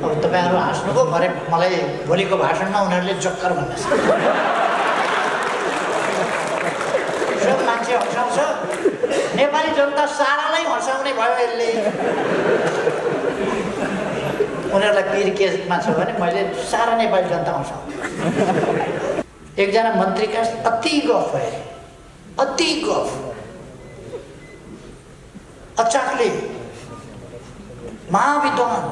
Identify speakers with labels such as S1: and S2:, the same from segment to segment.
S1: अब तपाईहरु हाँस्नुको मलाई भोलिको भाषणमा उनीहरूले जक्कर भन्ने छ। सब मान्छे हँसाउँछ, नेपाली जनता सारालाई हँसाउने भयो यसले। उनीहरूलाई पिर केमा छ भने मैले सारा नेपाली जनता हँसाउँछु। एकजना मन्त्रीका अति गफ भए, अति गफ अचाकले महाविद्वान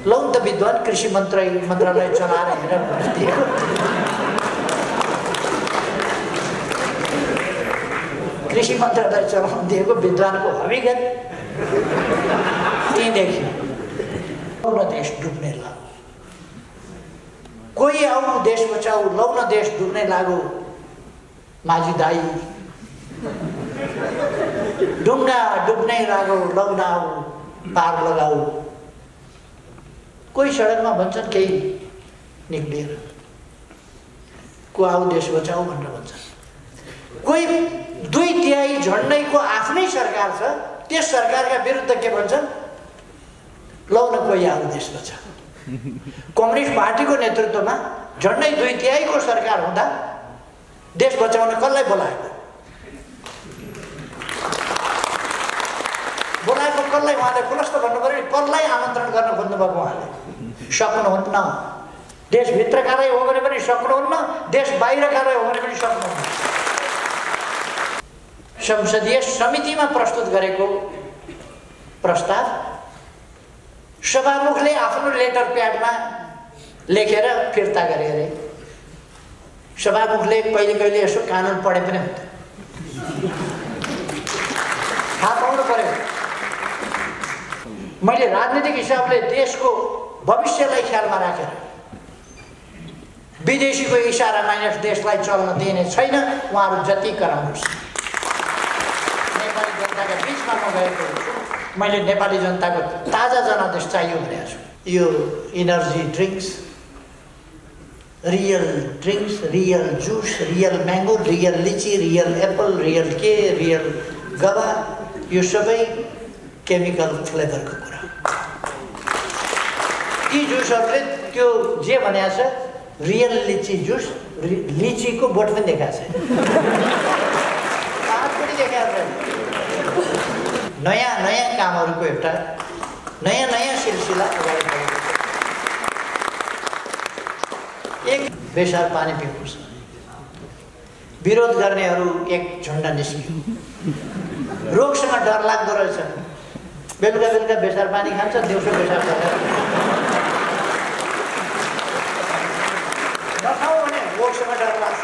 S1: लौ त विद्वान कृषि मन्त्रालय चलाएर हेरेर बस्दिएको। कृषि मन्त्रालय चलाउन दिएको विद्वानको हविगत त्यहीँदेखि लौ न देश डुब्ने लाग्यो। कोही आऊ देश बचाऊ, लौ न देश डुब्ने लाग्यो। माझी दाई डुङ्गा डुब्ने लाग्यो, लौ न आऊ पार लगाऊ। कोही सडकमा भन्छन् केही निक्लिएर, को आऊ देश बचाऊ भनेर भन्छन्। कोही 2/3 झन्डैको आफ्नै सरकार छ, त्यस सरकारका विरुद्ध के भन्छन्, लौ न कोही आऊ देश बचाऊ। कम्युनिस्ट पार्टीको नेतृत्वमा झन्डै 2/3 को सरकार हुँदा देश बचाउन कसलाई बोलाएको? बोलाएको कसलाई? उहाँले खुलस्त भन्नु पर्यो नि, कसलाई आमन्त्रण गर्न खोज्नुभएको उहाँले? सक्नुहुन्न। देशभित्रकालाई हो भने पनि सक्नुहुन्न, देश बाहिरकालाई हो भने पनि सक्नुहुन्न। संसदीय समितिमा प्रस्तुत गरेको प्रस्ताव सभामुखले आफ्नो लेटर प्याडमा लेखेर फिर्ता गरे अरे। सभामुखले कहिले यसो कानुन पढे पनि हुन्छ, थाहा पाउनु पर्यो। मैले राजनीतिक हिसाबले देशको भविष्यलाई ख्यालमा राखेर विदेशीको इसारामा यस देशलाई चल्न दिने छैन। उहाँहरू जति कराउनुहोस्। नेपाली जनताका बिचमा म गएको छु, मैले नेपाली जनताको ताजा जनादेश चाहियो भनेको छु। यो energy drinks, real drinks, real juice, real mango, real लिची, रियल एप्पल, रियल के, रियल गवा, यो सबै केमिकल फ्लेभरको कुरा। यी जुसहरूले त्यो जे भनेको छ, रियल लिची जुस, लिचीको बोट पनि देखाएको छ, पात पनि देखाएको छ। नयाँ नयाँ कामहरूको एउटा नयाँ नयाँ सिलसिला अगाडि बढेको छ। एक बेसार पानी पिउनुहोस्। विरोध गर्नेहरू एक झन्डा निस्कियो। रोगसँग डर लाग्दो रहेछ। बेलुका बेलुका बेसार पानी खान्छ, दिउँसो बेसार गरेर नखाऊ भने रोगसँग डर लाग्छ,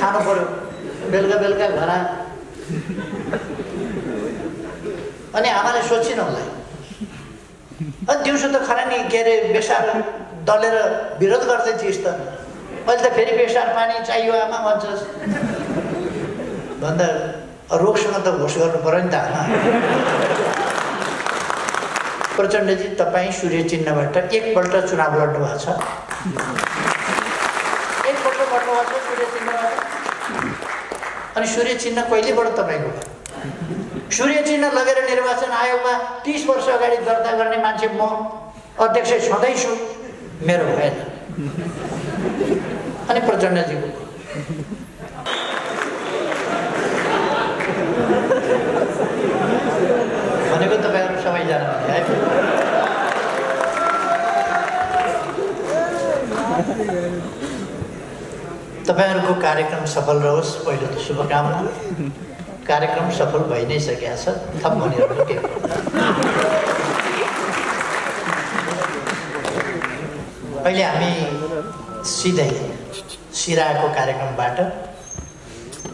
S1: खानु पर्यो बेलुका बेलुका घर। अनि आमाले सोचिन होला, दिउँसो त खाना नि के अरे बेसार दलेर विरोध गर्दै थिइस् त, अहिले त फेरि बेसार पानी चाहियो आमा भन्छस् भन्दा रोगसँग त होस गर्नु पर्यो नि त आमा। प्रचण्डजी, तपाईँ सूर्य चिन्हबाट एकपल्ट चुनाव लड्नु भएको छ, एकपल्ट लड्नु भएको छ सूर्य चिन्हबाट। अनि सूर्य चिन्ह कहिलेबाट तपाईँको? सूर्य चिन्ह लगेर निर्वाचन आयोगमा 30 वर्ष अगाडि दर्ता गर्ने मान्छे म अध्यक्ष छँदैछु, मेरो भएन। अनि प्रचण्डजीको भनेको तपाईँहरू सबैजना भने है। तपाईँहरूको कार्यक्रम सफल रहोस्, पहिलो त शुभकामना। कार्यक्रम सफल भइ नै सकेको छ, थप भनिरहनु के। अहिले हामी सिधै सिराको कार्यक्रमबाट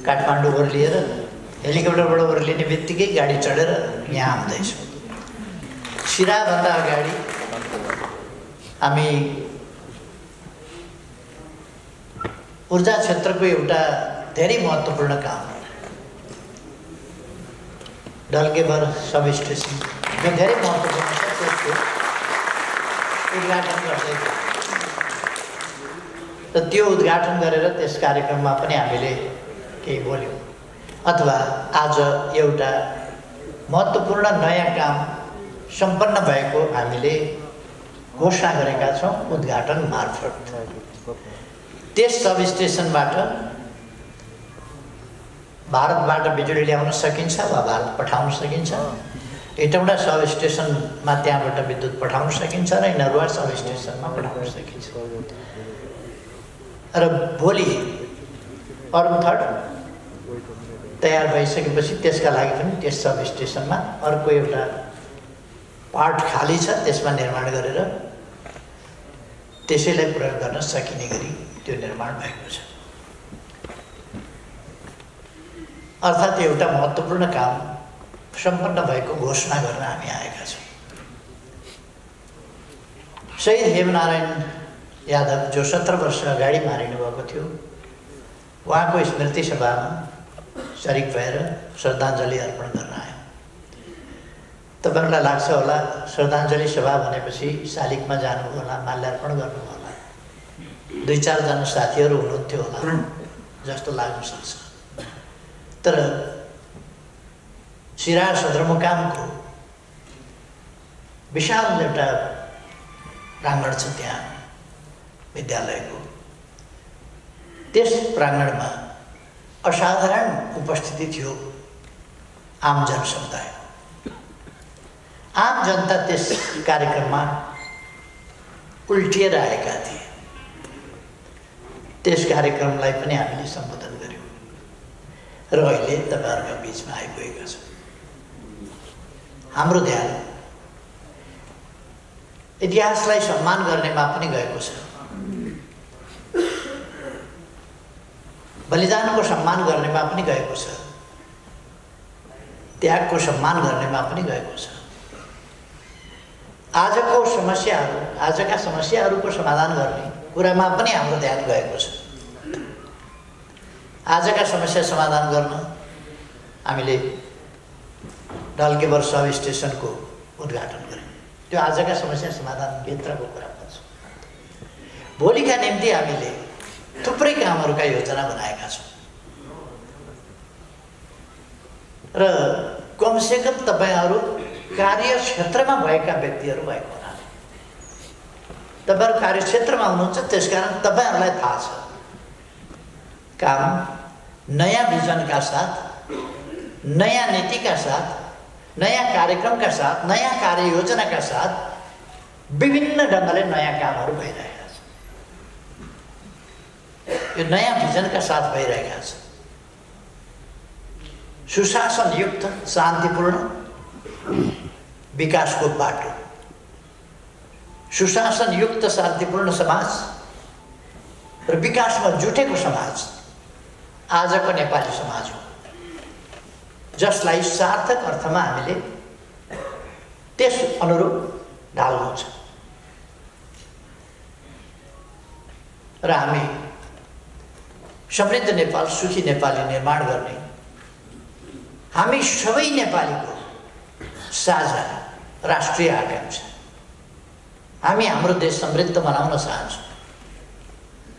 S1: काठमाडौँ ओर्लिएर हेलिकप्टरबाट ओर्लिने बित्तिकै गाडी चढेर यहाँ आउँदैछौँ। सिराभन्दा अगाडि हामी ऊर्जा क्षेत्रको एउटा धेरै महत्त्वपूर्ण काम डल्केबर सब स्टेसन जो धेरै महत्त्वपूर्ण छ, त्यसको उद्घाटन गर्दै र त्यो उद्घाटन गरेर त्यस कार्यक्रममा पनि हामीले केही बोल्यौँ। अथवा आज एउटा महत्त्वपूर्ण नयाँ काम सम्पन्न भएको हामीले घोषणा गरेका छौँ उद्घाटन मार्फत। त्यस सब स्टेसनबाट भारतबाट बिजुली ल्याउन सकिन्छ वा भारत पठाउन सकिन्छ। हेटौँडा सब स्टेसनमा त्यहाँबाट विद्युत पठाउन सकिन्छ र नरुवा सब स्टेसनमा पठाउन सकिन्छ। र भोलि अर्को थर्ड तयार भइसकेपछि त्यसका लागि पनि त्यस सब स्टेसनमा अर्को एउटा पार्ट खाली छ, त्यसमा निर्माण गरेर त्यसैलाई प्रयोग गर्न सकिने गरी त्यो निर्माण भएको छ। अर्थात् एउटा महत्त्वपूर्ण काम सम्पन्न भएको घोषणा गर्न हामी आएका छौँ। शहीद हेमनारायण यादव जो 17 वर्ष अगाडि मारिनु भएको थियो, उहाँको स्मृति सभामा शरीक भएर श्रद्धाञ्जली अर्पण गर्न आयो। तपाईँहरूलाई लाग्छ होला श्रद्धाञ्जली सभा भनेपछि शालिगमा जानु होला, माल्यार्पण गर्नु होला, 2-4 जना साथीहरू हुनुहुन्थ्यो होला जस्तो लाग्न सक्छ। तर सिराहा सदरमुकामको विशाल एउटा प्राङ्गण छ त्यहाँ विद्यालयको। त्यस प्राङ्गणमा असाधारण उपस्थिति थियो आम जनसमुदायको। आम जनता त्यस कार्यक्रममा उल्टिएर आएका थिए। त्यस कार्यक्रमलाई पनि हामीले सम्बोधन गर्यौँ र अहिले तपाईँहरूका बिचमा आइपुगेका छौँ। हाम्रो ध्यान इतिहासलाई सम्मान गर्नेमा पनि गएको छ, बलिदानको सम्मान गर्नेमा पनि गएको छ, त्यागको सम्मान गर्नेमा पनि गएको छ। आजका समस्याहरूको समाधान गर्ने कुरामा पनि हाम्रो ध्यान गएको छ। आजका समस्या समाधान गर्न हामीले ढल्केवर सब स्टेसनको उद्घाटन गर्यौँ। त्यो आजका समस्या समाधान भित्रको कुरा पर्छ। भोलिका निम्ति हामीले थुप्रै कामहरूका योजना बनाएका छौँ र कमसेकम तपाईँहरू कार्यक्षेत्रमा भएका व्यक्तिहरू भएको हुनाले तपाईँहरू कार्यक्षेत्रमा हुनुहुन्छ, त्यसकारण तपाईँहरूलाई थाहा छ काम नयाँ भिजनका साथ, नयाँ नीतिका साथ, नयाँ कार्यक्रमका साथ, नयाँ कार्ययोजनाका साथ विभिन्न ढङ्गले नयाँ कामहरू भइरहेका छन्। यो नयाँ भिजनका साथ भइरहेका छन्। सुशासनयुक्त शान्तिपूर्ण विकासको बाटो, सुशासनयुक्त शान्तिपूर्ण समाज र विकासमा जुटेको समाज आजको नेपाली समाज हो, जसलाई सार्थक अर्थमा हामीले त्यस अनुरूप ढाल्नु छ। र हामी समृद्ध नेपाल, सुखी नेपाली निर्माण गर्ने हामी सबै नेपालीको साझा राष्ट्रिय आकांक्षा। हामी हाम्रो देश समृद्ध बनाउन चाहन्छौँ,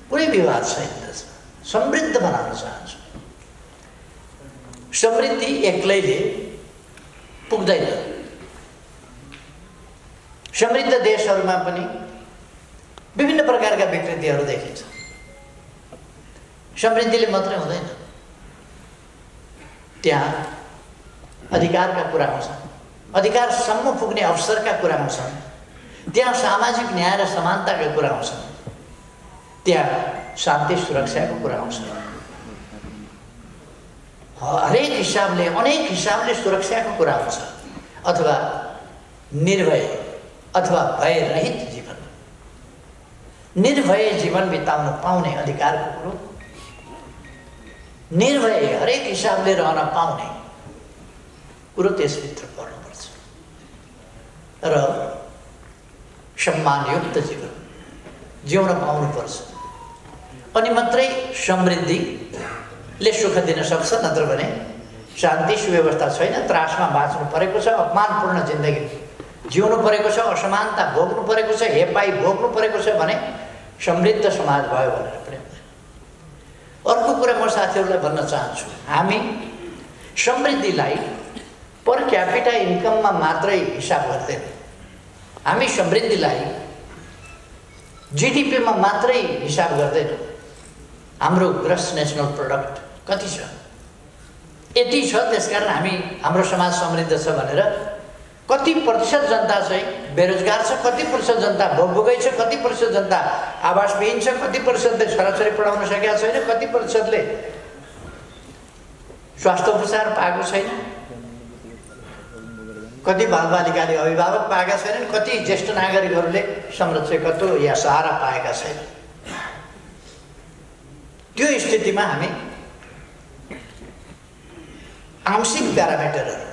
S1: कुनै विवाद छैन, समृद्ध बनाउन चाहन्छौँ। समृद्धि एक्लैले पुग्दैन। समृद्ध देशहरूमा पनि विभिन्न प्रकारका विकृतिहरू देखिन्छ। समृद्धिले मात्रै हुँदैन, त्यहाँ अधिकारका कुरा आउँछन्, अधिकारसम्म पुग्ने अवसरका कुरा आउँछन्, त्यहाँ सामाजिक न्याय र समानताका कुरा आउँछन्, त्यहाँ शान्ति सुरक्षाको कुरा आउँछ। हरेक हिसाबले, अनेक हिसाबले सुरक्षाको कुरा आउँछ, अथवा निर्भय अथवा भयरहित जीवन, निर्भय जीवन बिताउन पाउने अधिकारको कुरो, निर्भय हरेक हिसाबले रहन पाउने कुरो त्यसभित्र पर्नुपर्छ र सम्मानयुक्त जीवन जिउन पाउनुपर्छ। अनि मात्रै समृद्धिले सुख दिन सक्छ, नत्र भने शान्ति सुव्यवस्था छैन, त्रासमा बाँच्नु परेको छ, अपमानपूर्ण जिन्दगी जिउनु परेको छ, असमानता भोग्नु परेको छ, हेपाई भोग्नु परेको छ भने समृद्ध समाज भयो भनेर पनि अर्को कुरा म साथीहरूलाई भन्न चाहन्छु। हामी समृद्धिलाई पर क्यापिटा इन्कममा मात्रै हिसाब गर्दैन। हामी समृद्धिलाई जीडीपीमा मात्रै हिसाब गर्दैन। हाम्रो ग्रस नेसनल प्रोडक्ट कति छ, यति छ, त्यसकारण हाम्रो समाज समृद्ध छ भनेर कति प्रतिशत जनता चाहिँ बेरोजगार छ, कति प्रतिशत जनता भोकभोकै छ, कति प्रतिशत जनता आवासविहीन छ, कति प्रतिशतले छोराछोरी पढाउन सकेका छैन, कति प्रतिशतले स्वास्थ्य उपचार पाएको छैन, कति बालबालिकाले अभिभावक पाएका छैनन्, कति ज्येष्ठ नागरिकहरूले संरक्षकत्व या सहारा पाएका छैनन्। त्यो स्थितिमा हामी आंशिक प्यारामिटरहरू,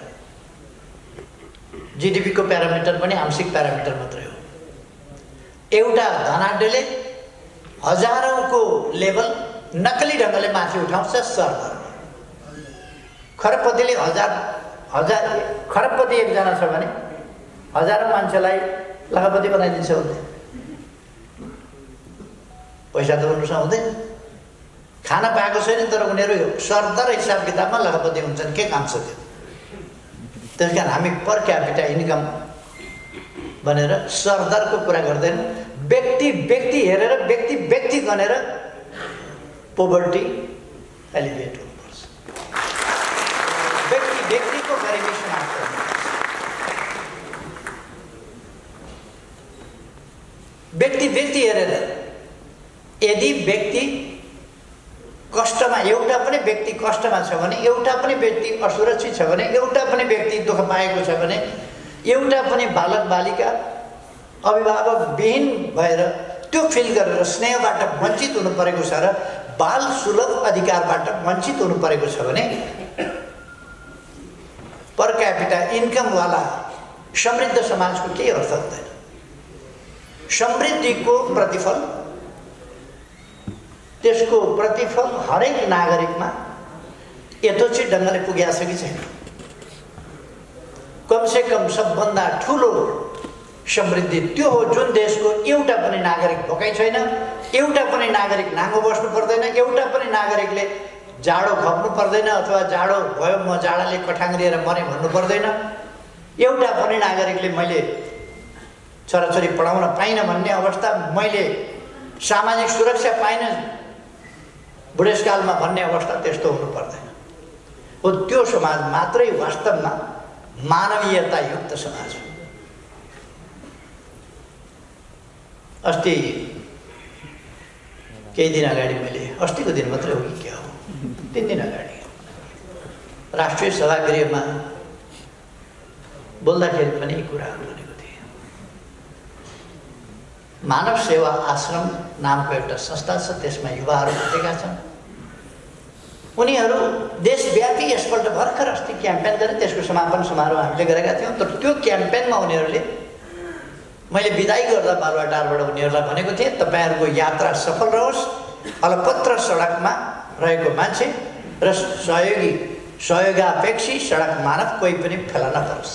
S1: जीडीपीको प्यारामिटर पनि आंशिक प्यारामिटर मात्रै हो। एउटा धनाढ्यले हजारौंको लेभल नक्कली ढङ्गले माथि उठाउँछ सर्भर। खरबपतिले खरबपति एकजना छ भने हजारौं मान्छेलाई लखपति बनाइदिन्छ उसले। पैसा त उनीसँग हुँदैन, खाना पाएको छैन, तर उनीहरू सरदर हिसाब किताबमा लखपति हुन्छन्। के काम छ त्यो? त्यस कारण हामी पर क्यापिटा इन्कम भनेर सरदरको कुरा गर्दैन। व्यक्ति हेरेर व्यक्ति गनेर पोभर्टी एलिभेट हुनुपर्छ। व्यक्तिको गरिबी समाप्त हुनुपर्छ। व्यक्ति हेरेर यदि व्यक्ति कष्टमा, एउटा पनि व्यक्ति कष्टमा छ भने, एउटा पनि व्यक्ति असुरक्षित छ भने, एउटा पनि व्यक्ति दुःख पाएको छ भने, एउटा पनि बालक बालिका अभिभावक विहीन भएर त्यो फिल गरेर स्नेहबाट वञ्चित हुनु परेको छ र बाल सुलभ अधिकारबाट वञ्चित हुनु परेको छ भने पर क्यापिटा इन्कमवाला समृद्ध समाजको केही अर्थ हुँदैन। समृद्धिको प्रतिफल, त्यसको प्रतिफल हरेक नागरिकमा यथोचित ढङ्गले पुगेको छ कि छैन? कमसे कम सबभन्दा ठुलो समृद्धि त्यो हो जुन देशको एउटा पनि नागरिक भोकै छैन, एउटा पनि नागरिक नाङ्गो बस्नु पर्दैन, एउटा पनि नागरिकले जाडो खप्नु पर्दैन अथवा जाडो भयो म जाडाले कठाङ्ग्रिएर मरेँ भन्नु पर्दैन, एउटा पनि नागरिकले मैले छोराछोरी पढाउन पाइनँ भन्ने अवस्था, मैले सामाजिक सुरक्षा पाइनँ बुढेसकालमा भन्ने अवस्था त्यस्तो हुनु पर्दैन। हो त्यो समाज मात्रै वास्तवमा मानवीयतायुक्त समाज हो। अस्ति केही दिन अगाडि मैले, अस्तिको दिन मात्रै हो कि क्या हो, 3 दिन अगाडि राष्ट्रिय सभागृहमा बोल्दाखेरि पनि कुराहरू भनेको थिएँ। मानव सेवा आश्रम नामको एउटा संस्था छ, त्यसमा युवाहरू बसेका छन्। उनीहरू देशव्यापी यसपल्ट भर्खर अस्ति क्याम्पेन गरे, त्यसको समापन समारोह हामीले गरेका थियौँ। तर त्यो क्याम्पेनमा उनीहरूले, मैले बिदाई गर्दा बालुवाटारबाट उनीहरूलाई भनेको थिएँ, तपाईँहरूको यात्रा सफल रहोस्, अलपत्र सडकमा रहेको मान्छे र सहयोगापेक्षी सडक मानव कोही पनि फेला नपरोस्,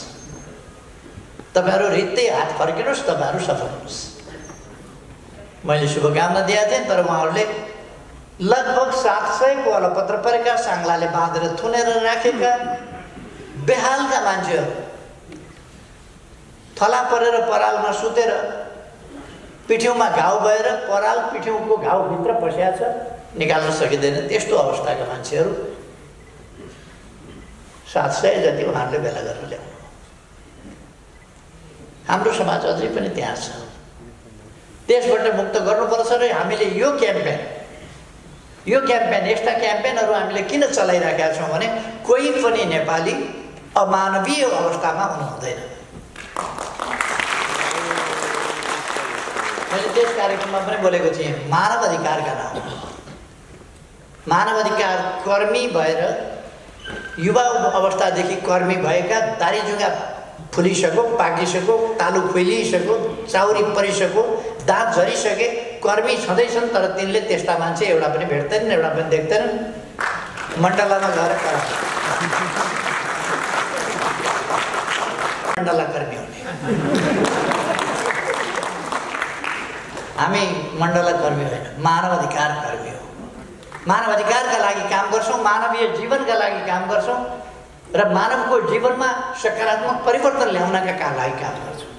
S1: तपाईँहरू रित्तै हात फर्किनुहोस्, तपाईँहरू सफल हुनुहोस्। मैले शुभकामना दिएका थिएँ, तर उहाँहरूले लगभग 700 को अलपत्र परेका, साङ्लाले बाँधेर थुनेर राखेका बेहालका मान्छेहरू, थला परेर परालमा सुतेर पिठ्यौँमा घाउ भएर पराल पिठ्यौँको घाउभित्र पस्या छ, निकाल्न सकिँदैन, त्यस्तो अवस्थाका मान्छेहरू 700 जति उहाँहरूले भेला गरेर ल्याउनु। हाम्रो समाज अझै पनि त्यहाँ छ। त्यसबाट मुक्त गर्नुपर्छ र हामीले यो क्याम्पेन यस्ता क्याम्पेनहरू हामीले किन चलाइराखेका छौँ भने कोही पनि नेपाली अमानवीय अवस्थामा हुनु हुँदैन। मैले त्यस कार्यक्रममा पनि बोलेको थिएँ, मानव अधिकारका नाममा मानव अधिकार कर्मी भएर युवा अवस्थादेखि कर्मी भएका, दारीजुगा फुलिसक्यो, पाकिसक्यो, तालु खुइलिसक्यो, चाउरी परिसक्यो, दाँत झरिसके कर्मी छँदैछन्, तर तिनले त्यस्ता मान्छे एउटा पनि भेट्दैनन्, एउटा पनि देख्दैनन्। मण्डलामा गएर मण्डला कर्मी हुने, हामी मण्डला कर्मी होइन, मानव अधिकार कर्मी हो। मानव अधिकारका लागि काम गर्छौँ, मानवीय जीवनका लागि काम गर्छौँ। र मानवको जीवनमा सकारात्मक परिवर्तन ल्याउनका लागि काम गर्छौँ।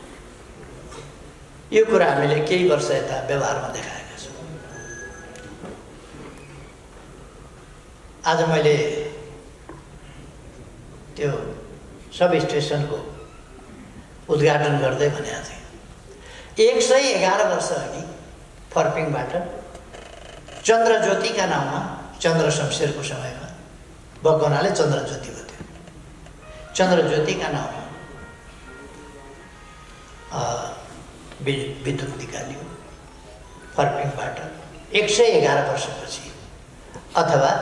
S1: यो कुरा हामीले केही वर्ष यता व्यवहारमा देखाएका छौँ। आज मैले त्यो सब स्टेसनको उद्घाटन गर्दै भनेको थिएँ। 111 वर्ष अघि फर्पिङबाट चन्द्रज्योतिका नाउँमा, चन्द्र शमशेरको समयमा भएको हुनाले चन्द्रज्योति हो। त्यो चन्द्रज्योतिका नाउँमा विद्युत निकालियो फर्पिङबाट 111 वर्षपछि, अथवा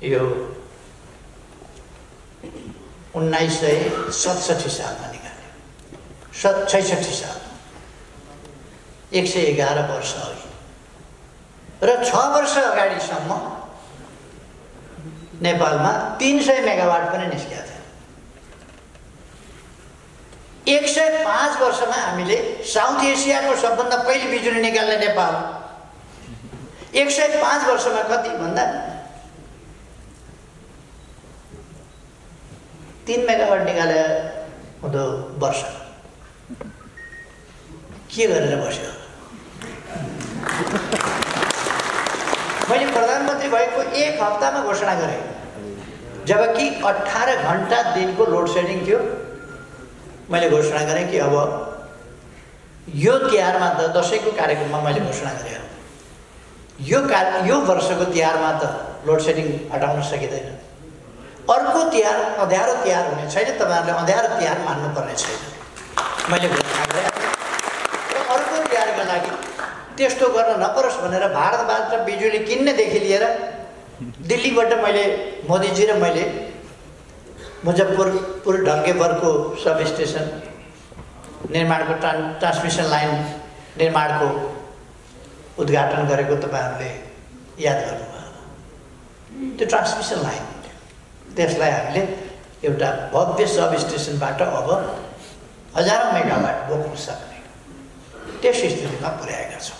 S1: यो 1967 सालमा निकाल्यो, 66 सालमा, 111 वर्ष अघि। र 6 वर्ष अगाडिसम्म नेपालमा 300 मेगावाट पनि निस्केको थियो। 105 वर्षमा हामीले साउथ एसियाको सबभन्दा पहिले बिजुली निकाल्ने नेपाल। 105 वर्षमा कति भन्दा 3 मेगावाट निकाले हुँदो वर्ष के गरेर बस्यो? मैले प्रधानमन्त्री भएको 1 हप्तामा घोषणा गरेँ, जबकि 18 घण्टा दिनको लोड सेडिङ थियो। मैले घोषणा गरेँ कि अब यो तिहारमा त दसैँको कार्यक्रममा मैले घोषणा गरेँ, यो वर्षको तिहारमा त लोड सेडिङ हटाउन सकिँदैन। अर्को तिहार अँध्यारो तिहार हुने छैन, तपाईँहरूले अँध्यारो तिहार मान्नुपर्ने छैन। मैले घोषणा गरेँ र अर्को तिहारका लागि त्यस्तो गर्न नपरोस् भनेर भारतबाट बिजुली किन्नेदेखि लिएर दिल्लीबाट मैले मोदीजी र मैले मुजफ्फरपुर ढल्केबरको सब स्टेसन निर्माणको ट्रान्समिसन लाइन निर्माणको उद्घाटन गरेको तपाईँहरूले याद गर्नुभयो। त्यो ट्रान्समिसन लाइन, त्यसलाई हामीले एउटा भव्य सब स्टेसनबाट अब हजारौँ मेगावाट बोक्न सक्ने त्यस स्थितिमा पुर्याएका छौँ।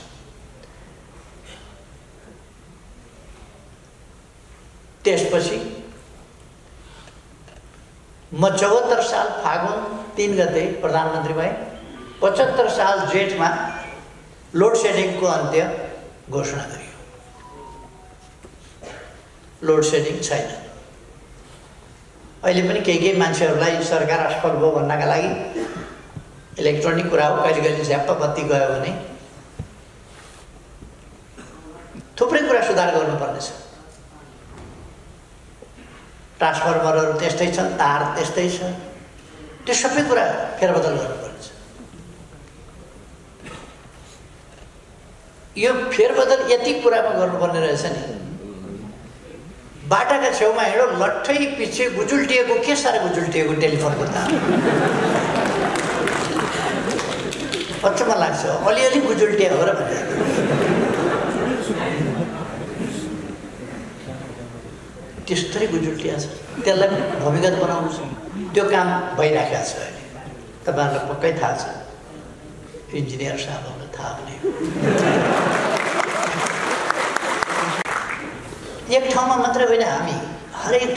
S1: त्यसपछि म 74 साल फागुन 3 गते प्रधानमन्त्री भएँ। 75 साल जेठमा लोड सेडिङको अन्त्य घोषणा गरियो। लोड सेडिङ छैन। अहिले पनि केही मान्छेहरूलाई सरकार असफल भयो भन्नका लागि इलेक्ट्रोनिक कुरा हो, कहिले कहिले झ्याप्प बत्ती गयो भने थुप्रै कुरा सुधार गर्नुपर्नेछ। ट्रान्सफर्मरहरू त्यस्तै छन्, तार त्यस्तै छ, त्यो सबै कुरा फेरबदल गर्नुपर्छ। यो फेरबदल यति कुरामा गर्नुपर्ने रहेछ नि, बाटाका छेउमा हिँडो, लट्ठै पछि गुजुल्टिएको, के साह्रो गुजुल्टिएको टेलिफोनको तार। अचम्म लाग्छ, अलिअलि गुजुल्टिया हो र भनेर। त्यस्तै गुजुल्टिया छ, त्यसलाई भूमिगत बनाउनु छ। त्यो काम भइरहेको छ अहिले। तपाईँहरूलाई पक्कै थाहा छ, इन्जिनियर साहबहरूलाई थाहा हुने। एक ठाउँमा मात्रै होइन, हामी हरेक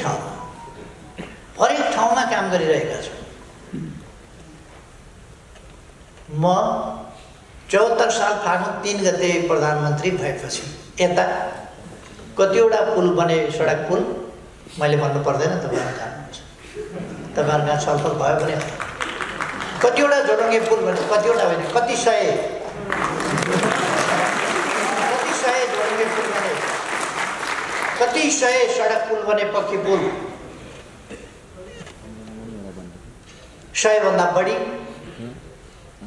S1: ठाउँमा काम गरिरहेका छौँ। म 74 साल फागुन 3 गते प्रधानमन्त्री भएपछि यता कतिवटा पुल बने, सडक पुल, मैले भन्नु पर्दैन, तपाईँहरू जान्नुहुन्छ। तपाईँहरूसँग छलफल भयो भने कतिवटा जोडङ्गे पुल बने, कतिवटा होइन, कति सय जोडङ्गे पुल बने, कति सय सडक पुल बने, पक्की पुल 100 भन्दा बढी।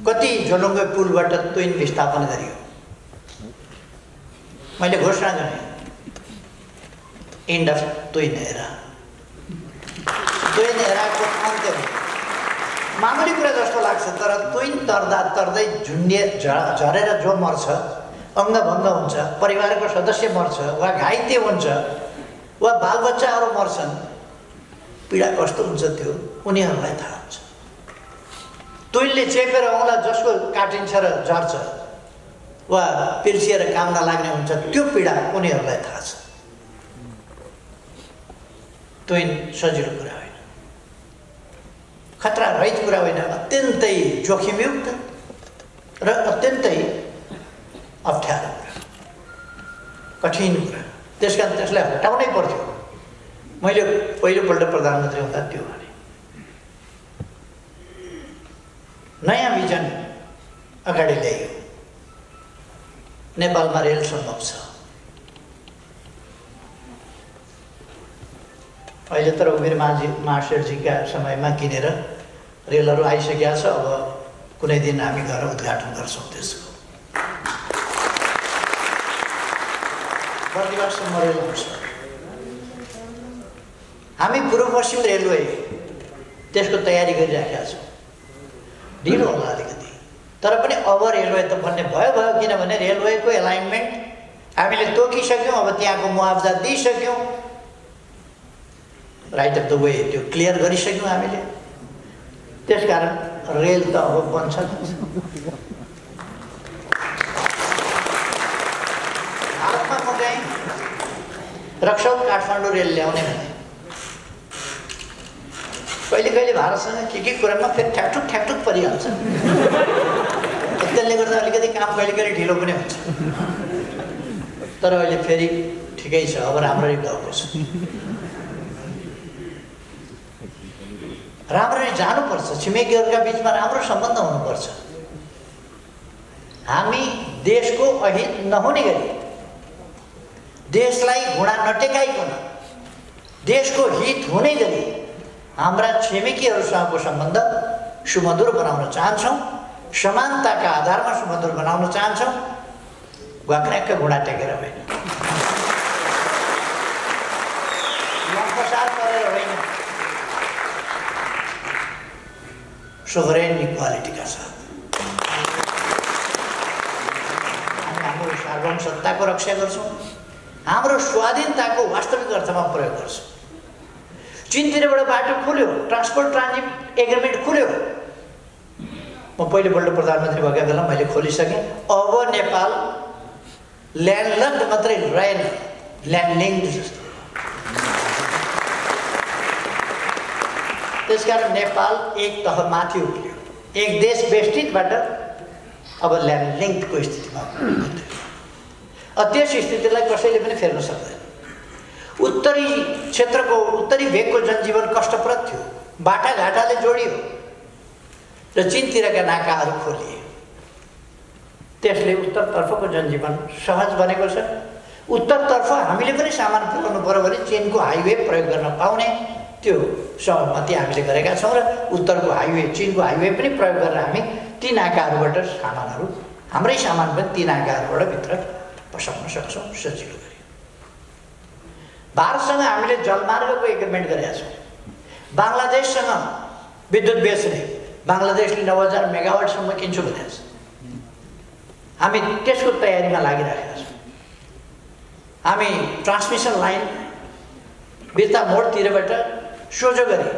S1: कति झोलुङ्गे पुलबाट तुइन विस्थापन गरियो। मैले घोषणा गरेँ, एन्ड अफ तुइन एरा। तुइन एराको अन्त्य हो। मामुली कुरा जस्तो लाग्छ, तर तुइन तर्दै झरेर जो मर्छ, अङ्गभङ्ग हुन्छ, परिवारको सदस्य मर्छ, वा घाइते हुन्छ, वा बालबच्चाहरू मर्छन्, पीडा कस्तो हुन्छ त्यो उनीहरूलाई थाहा हुन्छ। तुइनले चेपेर औँला जसको काटिन्छ र झर्छ, वा पिर्सिएर काम नलाग्ने हुन्छ, त्यो पीडा उनीहरूलाई थाहा छ। त्यो सजिलो कुरा होइन, खतरा रहित कुरा होइन, अत्यन्तै जोखिमयुक्त र अत्यन्तै अप्ठ्यारो कुरा, कठिन कुरा। त्यसकारण त्यसलाई हटाउनै पर्थ्यो। मैले पहिलोपल्ट प्रधानमन्त्री हुँदा त्यो भने नयाँ भिजन अगाडि ल्याइयो। नेपालमा रेल सम्भव छ। अहिले त रघुवीर महाशेठजीका समयमा किनेर रेलहरू आइसकेका छ। अब कुनै दिन हामी गएर उद्घाटन गर्छौँ त्यसको। बर्दिवाससम्म रेल आउँछ। हामी पूर्व पश्चिम रेलवे त्यसको तयारी गरिराखेका छौँ। ढिलो होला अलिकति, तर पनि अब रेलवे त भन्ने भयो। किनभने रेलवेको एलाइनमेन्ट हामीले तोकिसक्यौँ। अब त्यहाँको मुआवजा दिइसक्यौँ, राइट अफ द वे त्यो क्लियर गरिसक्यौँ हामीले। त्यसकारण रेल त अब बन्छ। हालतमा म चाहिँ रक्सौल काठमाडौँ रेल ल्याउने भने कहिले भारतसँग के कुरामा फेरि ठ्याकठुक परिहाल्छ। त्यसले गर्दा अलिकति काम कहिले ढिलो पनि हुन्छ। तर अहिले फेरि ठिकै छ, अब राम्ररी गएको छ। राम्ररी जानुपर्छ। छिमेकीहरूका बिचमा राम्रो सम्बन्ध हुनुपर्छ। हामी देशको अहित नहुने गरी, देशलाई घुँडा नटेकाइकन देशको हित हुने गरी हाम्रा छिमेकीहरूसँगको सम्बन्ध सुमधुर बनाउन चाहन्छौँ। समानताका आधारमा सुमधुर बनाउन चाहन्छौँ, वाक्र्याक्क घुँडा टेकेर होइन, लम्पसार गरेर होइन, सोभरेन इक्वालिटीका साथ हामी हाम्रो सार्वभौम सत्ताको रक्षा गर्छौँ। हाम्रो स्वाधीनताको वास्तविक अर्थमा प्रयोग गर्छौँ। चीनतिरबाट बाटो खुल्यो, ट्रान्सपोर्ट ट्रान्जिट एग्रिमेन्ट खुल्यो। म पहिलोपल्ट प्रधानमन्त्री भएका बेला मैले खोलिसकेँ। अब नेपाल ल्यान्डलक मात्रै रहेन, ल्यान्डलिङ्क जस्तो। त्यसकारण नेपाल एक तह माथि उक्लियो। एक देश बेष्टितबाट अब ल्यान्डलिङ्कको स्थितिमा त्यस स्थितिलाई कसैले पनि फेर्न सक्दैन। उत्तरी क्षेत्रको उत्तरी भेगको जनजीवन कष्टप्रद थियो। बाटाघाटाले जोडियो र चीनतिरका नाकाहरू खोलिए। त्यसले उत्तरतर्फको जनजीवन सहज बनेको छ। उत्तरतर्फ हामीले पनि सामान पुर्याउनु पर्यो भने चीनको हाइवे प्रयोग गर्न पाउने त्यो सहमति हामीले गरेका छौँ र उत्तरको हाइवे चीनको हाइवे पनि प्रयोग गरेर हामी ती नाकाहरूबाट सामानहरू, हाम्रै सामान पनि ती नाकाहरूबाट भित्र पसाउन सक्छौँ सजिलो गरी। भारतसँग हामीले जलमार्गको एग्रिमेन्ट गरेका छौँ। बङ्गलादेशसँग विद्युत बेच्ने, बङ्गलादेशले 9000 मेगावाटसम्म किन्छु भनेको छ। हामी त्यसको तयारीमा लागिरहेका छौँ। हामी ट्रान्समिसन लाइन बिर्ता मोडतिरबाट सोझो गरी,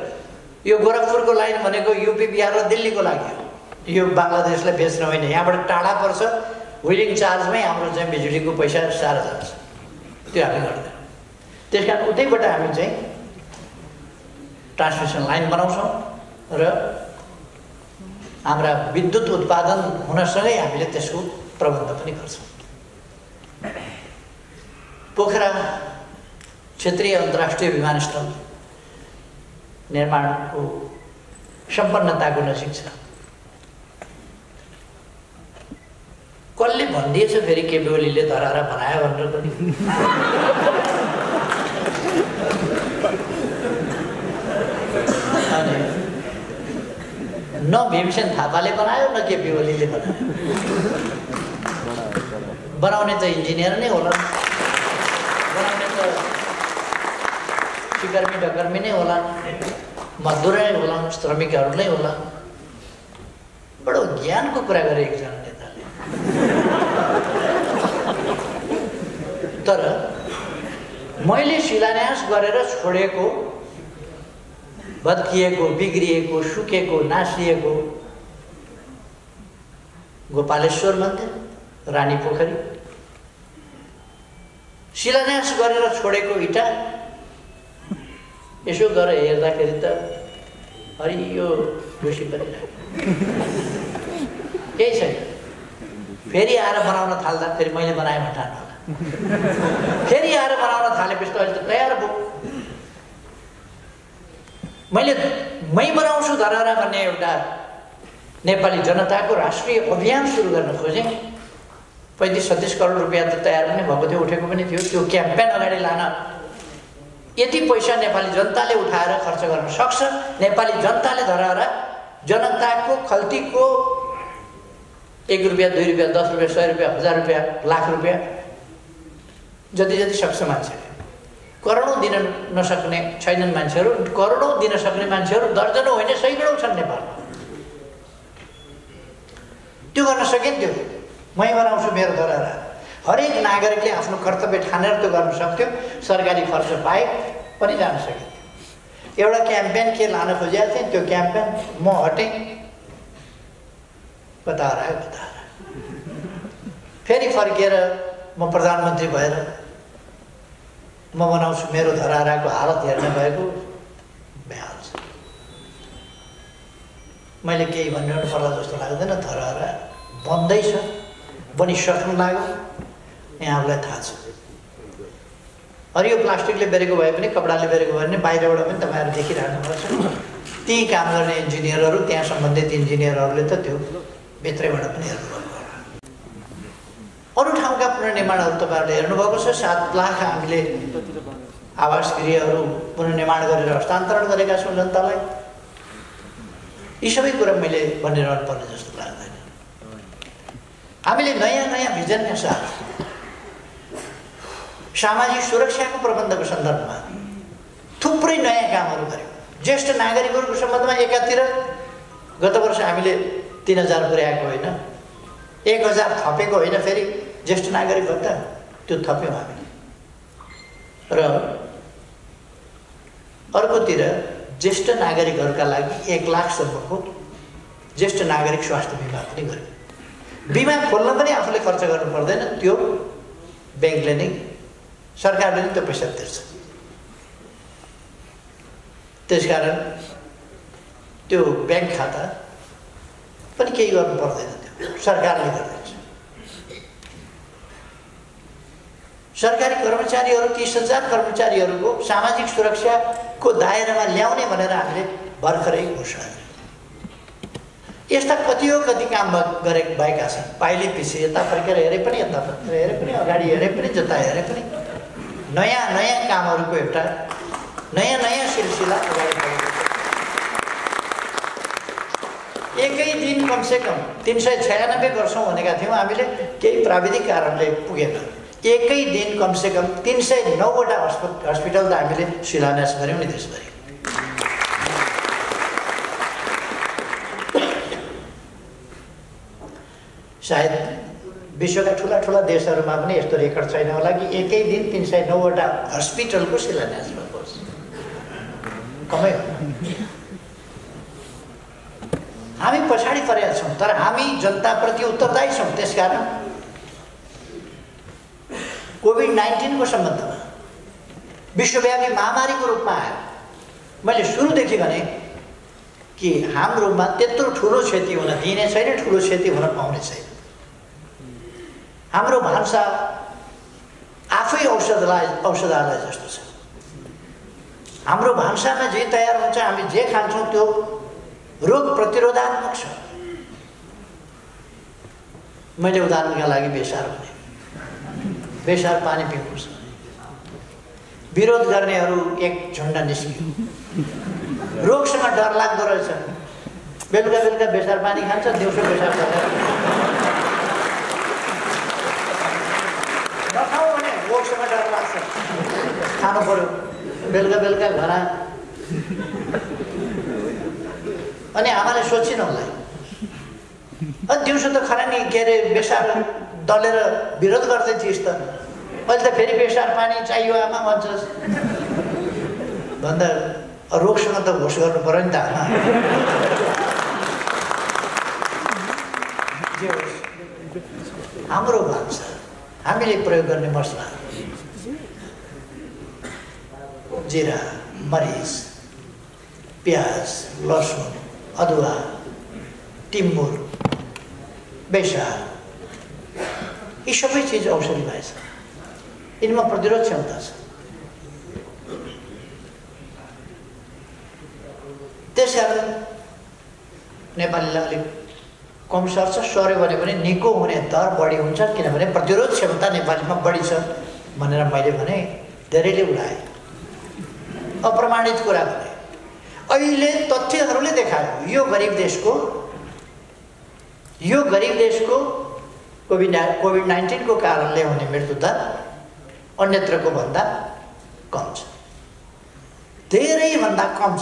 S1: यो गोरखपुरको लाइन भनेको युपी बिहार र दिल्लीको लागि हो। यो बङ्गलादेशलाई बेच्न होइन। यहाँबाट टाढा पर्छ, व्हिलिङ चार्जमै हाम्रो चाहिँ बिजुलीको पैसा सारा जान्छ। त्यो हामी गर्दैनौँ। त्यस कारण उतैबाट हामी चाहिँ ट्रान्समिसन लाइन बनाउँछौँ र हाम्रा विद्युत उत्पादन हुनसँगै हामीले त्यसको प्रबन्ध पनि गर्छौँ। पोखरा क्षेत्रीय अन्तर्राष्ट्रिय विमानस्थल निर्माणको सम्पन्नताको नजिक छ। कसले भनिदिएछ फेरि केपी ओलीले धरारा बनायो भनेर पनि? न भीमसेन थापाले बनायो न केपी ओलीले बनायो। बनाउने त इन्जिनियर नै होला, बनाउने त सिकर्मी डकर्मी नै होला, मजदुर नै होला, श्रमिकहरू नै होला। बडो ज्ञानको कुरा गरे एकजना नेताले। तर मैले शिलान्यास गरेर छोडेको, भत्किएको, बिग्रिएको, सुकेको, नासिएको गोपालेश्वर मन्दिर, रानी पोखरी, शिलान्यास गरेर छोडेको इटा यसो गरेर हेर्दाखेरि त हरियो ढुसी परिरहेको केही छैन। फेरि आएर बनाउन थाल्दा फेरि मैले बनाएँ भने ठान्नु होला। फेरि आएर बनाउन थालेपछि त अहिले त तयार भयो। मै बनाउँछु धरहरा भन्ने एउटा नेपाली जनताको राष्ट्रिय अभियान सुरु गर्न खोजेँ। 35-37 करोड रुपियाँ त तयार पनि भएको थियो, उठेको पनि थियो। त्यो क्याम्पेन अगाडि लान यति पैसा नेपाली जनताले उठाएर खर्च गर्न सक्छ। नेपाली जनताले धरहरा जनताको खल्तीको 1 रुपियाँ 2 रुपियाँ 10 रुपियाँ 100 रुपियाँ 1000 रुपियाँ लाख रुपियाँ जति जति सक्छ मान्छेले। करोडौँ दिन नसक्ने छैनन् मान्छेहरू, करोडौँ दिन सक्ने मान्छेहरू दर्जनौँ होइन सैकडौँ छन् नेपालमा। त्यो गर्न सकिन्थ्यो। मै बनाउँछु मेरो धरहरा। हरेक नागरिकले आफ्नो कर्तव्य ठानेर त्यो गर्न सक्थ्यो। सरकारी खर्च बाहेक पनि जान सकिन्थ्यो। एउटा क्याम्पेन के लान खोजेको थिएँ, त्यो क्याम्पेन म हटेँ, कता हरायो कता हरायो। फेरि फर्किएर म प्रधानमन्त्री भएर म बनाउँछु मेरो धरहराको हालत हेर्न गएको बेहाल छ। मैले केही भनिरहनु पर्ला जस्तो लाग्दैन। धरहरा बन्दैछ, बनिसक्नु लाग्यो, यहाँहरूलाई थाहा छ। हरियो प्लास्टिकले बेरेको भए पनि कपडाले बेरेको भए पनि बाहिरबाट पनि तपाईँहरू देखिरहनुपर्छ। ती काम गर्ने इन्जिनियरहरू, त्यहाँ सम्बन्धित इन्जिनियरहरूले त त्यो भित्रैबाट पनि हेर्नुभएको होला। अरू ठाउँका पुनर्निर्माणहरू तपाईँहरूले हेर्नुभएको छ। 7 लाख हामीले आवास गृहहरू पुनर्निर्माण गरेर हस्तान्तरण गरेका छौँ जनतालाई। यी सबै कुरा मैले भनिरहनु पर्ने जस्तो लाग्दैन। हामीले नयाँ नयाँ भिजनका साथ सामाजिक सुरक्षाको प्रबन्धको सन्दर्भमा थुप्रै नयाँ कामहरू गऱ्यौँ। ज्येष्ठ नागरिकहरूको सम्बन्धमा एकातिर गत वर्ष हामीले 3000 पुर्याएको होइन, 1000 थपेको होइन, फेरि ज्येष्ठ नागरिक भत्ता त्यो थप्यौँ हामीले। र अर्कोतिर ज्येष्ठ नागरिकहरूका लागि 1 लाखसम्मको ज्येष्ठ नागरिक स्वास्थ्य बिमा पनि गर्यो। बिमा खोल्न पनि आफूले खर्च गर्नु पर्दैन, त्यो ब्याङ्कले नै, सरकारले नै त्यो पैसा तिर्छ। त्यसकारण त्यो ब्याङ्क खाता पनि केही गर्नु पर्दैन, त्यो सरकारले गरिदिन्छ। सरकारी कर्मचारीहरू 30,000 कर्मचारीहरूको सामाजिक सुरक्षाको दायरामा ल्याउने भनेर हामीले भर्खरै घोषणा गर्यौँ। यस्ता कति काम भएका छन्। पाइले पछि यता फर्केर हेरे पनि, यता फर्केर हेरे पनि, अगाडि हेरे पनि, जता हेरे पनि नयाँ नयाँ कामहरूको एउटा नयाँ नयाँ सिलसिला अगाडि बढेको छ। एकै दिन कमसेकम 396 गर्छौँ भनेका थियौँ हामीले, केही प्राविधिक कारणले पुगेन। एकै दिन कमसेकम 309वटा हस्पिटल त हामीले शिलान्यास गऱ्यौँ नि देशभरि। सायद विश्वका ठुला ठुला देशहरूमा पनि यस्तो रेकर्ड छैन होला कि एकै दिन 309वटा हस्पिटलको शिलान्यास भएको होस्। कमै हो। हामी पछाडि परेका छौँ, तर हामी जनताप्रति उत्तरदायी छौँ। त्यसकारण कोभिड-19 को सम्बन्धमा विश्वव्यापी महामारीको रूपमा आयो। मैले सुरुदेखि भने कि हाम्रोमा त्यत्रो ठुलो क्षति हुन दिने छैन, ठुलो क्षति हुन पाउने छैन। हाम्रो भान्सा आफै औषधालय जस्तो छ। हाम्रो भान्सामा जे तयार हुन्छ, हामी जे खान्छौँ त्यो रोग प्रतिरोधात्मक छ। मैले उदाहरणका लागि बेसार भने, बेसार पानी पिउनुहोस्। विरोध गर्नेहरू एक झुन्ड निस्कियो। रोगसँग डर लाग्दो रहेछ। बेलुका बेलुका बेसार पानी खान्छ, दिउँसो बेसार नखाऊ भने रोगसँग डर लाग्छ, खानु पर्यो बेलुका बेलुका घर। अनि आमाले सोचिन होला, दिउँसो त खरानी के अरे बेसार दलेर विरोध गर्दै थिइस् त, अहिले त फेरि बेसार पानी चाहियो आमा भन्छस् भन्दा रोगसँग त होस गर्नु पर्यो नि त आमा। हाम्रो भान्सा, हामीले प्रयोग गर्ने मसला, जिरा, मरिच, प्याज, लसुन, अदुवा, टिम्बुर, बेसा, यी सबै चिज औषधि भएछ। यिनमा प्रतिरोध क्षमता छ। त्यसकारण नेपालीलाई अलिक कम सर्छ, सर्यो भने पनि निको हुने दर बढी हुन्छ, किनभने प्रतिरोध क्षमता नेपालीमा बढी छ भनेर मैले भने। धेरैले उडाए, अप्रमाणित कुरा भने। अहिले तथ्यहरूले देखायो यो गरिब देशको कोभिड-19 को कारणले हुने मृत्युदर अन्यत्रको भन्दा कम छ, धेरै भन्दा कम छ।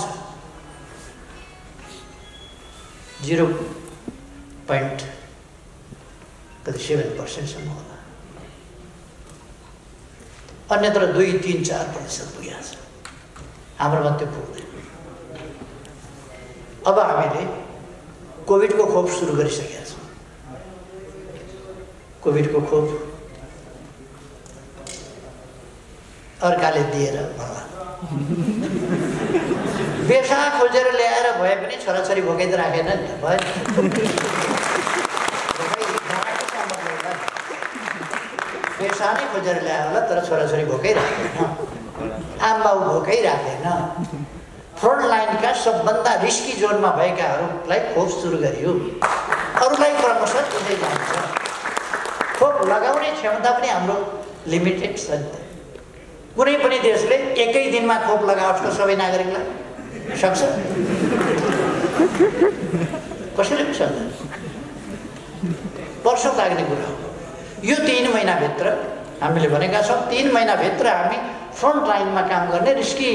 S1: 0.7% होला। अन्यत्र 2-3-4% पुगेको छ। हाम्रोमा त्यो पुग्दैन। अब हामीले कोभिडको खोप सुरु गरिसकेका छौँ। कोभिडको खोप अर्काले दिएर भनौँ, बेसा खोजेर ल्याएर भए पनि छोराछोरी भोकै त राखेन नि त, भयो। बेसा नै खोजेर ल्यायो होला, तर छोराछोरी भोकै राखेन, आमाबाउ भोकै राखेन। फ्रन्ट लाइनका सबभन्दा रिस्की जोनमा भएकाहरूलाई खोप सुरु गरियो। अरूलाई क्रमशः दिँदै जान्छ। खोप लगाउने क्षमता पनि हाम्रो लिमिटेड छ नि त। कुनै पनि देशले एकै दिनमा खोप लगाओस् त सबै नागरिकलाई सक्छ? कसैले पनि सक्दैन। वर्ष लाग्ने कुरा हो। यो 3 महिनाभित्र हामीले भनेका छौँ, 3 महिनाभित्र हामी फ्रन्ट लाइनमा काम गर्ने, रिस्की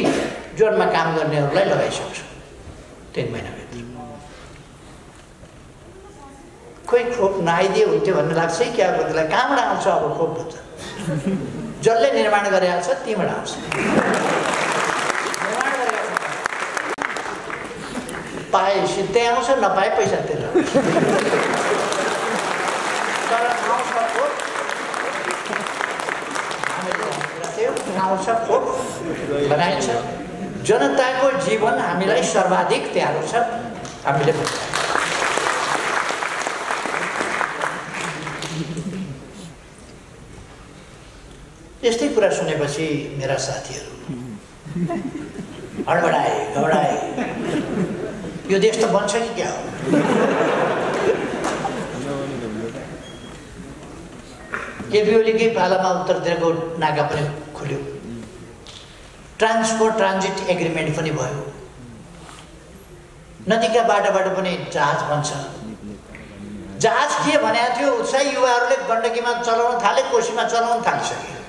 S1: जोनमा काम गर्नेहरूलाई लगाइसक्छौँ। 3 महिनाभित्र। कोही खोप नआइदिए हुन्थ्यो भन्ने लाग्छ है क्या? बदला कहाँबाट आउँछ अब खोप भन्छ? जसले निर्माण गरेको छ तीबाट आउँछ। निर्माण गरेको छ, पाए सिधै आउँछ, नपाए पैसा तिरेर आउँछ। तर आउँछ खोप, आउँछ खोप, लगाइन्छ। जनताको जीवन हामीलाई सर्वाधिक प्यारो छ, हामीले यस्तै कुरा सुनेपछि मेरा साथीहरू हडबडाए, घबडाए। यो देश त बन्छ कि क्या हो? केपी ओलीकै पालामा उत्तरतिरको नाका पनि खुल्यो, ट्रान्सपोर्ट ट्रान्जिट एग्रिमेन्ट पनि भयो, नदीका बाटोबाट पनि जहाज बन्छ। जहाज के भनेको थियो? उत्साही युवाहरूले गण्डकीमा चलाउन थाले, कोशीमा चलाउन थालिसके।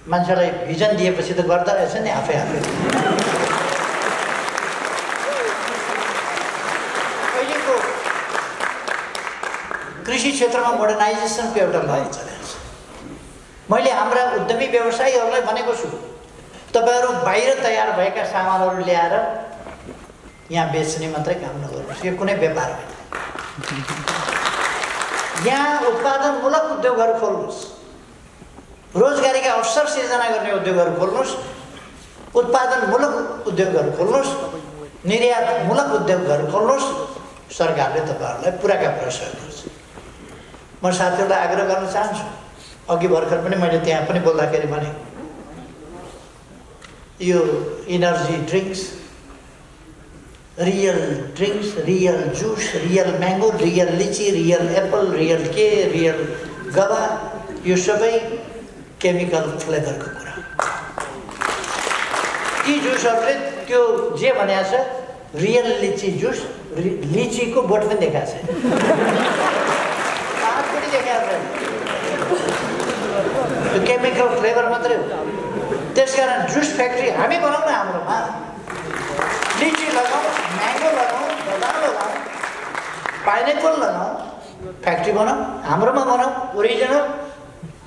S1: मान्छेलाई भिजन दिएपछि त गर्दा रहेछ नि आफै। अहिलेको कृषि क्षेत्रमा मोडर्नाइजेसनको एउटा लहर चलेको छ। मैले हाम्रा उद्यमी व्यवसायीहरूलाई भनेको छु, तपाईँहरू बाहिर तयार भएका सामानहरू ल्याएर यहाँ बेच्ने मात्रै काम नगर्नुहोस्। यो कुनै व्यापार होइन। यहाँ उत्पादनमूलक उद्योगहरू खोल्नुहोस्, रोजगारीका अवसर सिर्जना गर्ने उद्योगहरू खोल्नुहोस्, उत्पादनमूलक उद्योगहरू खोल्नुहोस्, निर्यातमूलक उद्योगहरू खोल्नुहोस्। सरकारले तपाईँहरूलाई पुराका पुरा सहयोग गर्छ। म साथीहरूलाई आग्रह गर्न चाहन्छु, अघि भर्खर पनि मैले त्यहाँ पनि बोल्दाखेरि भने, यो energy drinks, real drinks, real juice, real mango, real लिची, रियल एप्पल, रियल रियल गवा, यो सबै केमिकल फ्लेभरको कुरा। यी जुसहरूले त्यो जे भनेको छ, रियल लिची जुस, लिचीको बोट पनि देखाएको छ, पात पनि देखाएको छ। त्यो केमिकल फ्लेभर मात्रै हो। त्यसकारण जुस फ्याक्ट्री हामी बनाउँ न हाम्रोमा। लिची लगाउँ, म्याङ्गो लगाउँ, बदाम लगाउँ, पाइनएप्पल लगाउँ, फ्याक्ट्री बनाऊँ, हाम्रोमा बनाऊँ, ओरिजिनल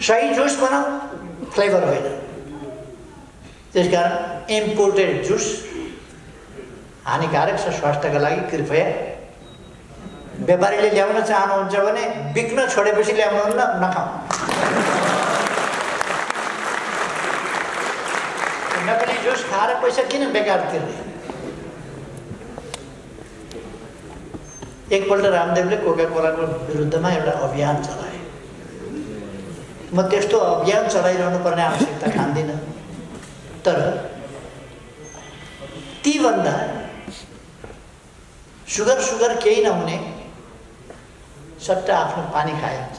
S1: सही जुस बनाऊँ, फ्लेभर होइन। त्यसकारण इम्पोर्टेड जुस हानिकारक छ स्वास्थ्यका लागि। कृपया व्यापारीले ल्याउन चाहनुहुन्छ भने बिक्न छोडेपछि ल्याउनुहुन्न, नखाउँ। नकली खाएर पैसा किन बेकार तिर्ने? एकपल्ट रामदेवले कोका कोलाको विरुद्धमा एउटा अभियान चलाए। म त्यस्तो अभियान चलाइरहनु पर्ने आवश्यकता ठान्दिनँ, तर तीभन्दा सुगर केही नहुने सट्टा आफ्नो पानी खाए हुन्छ।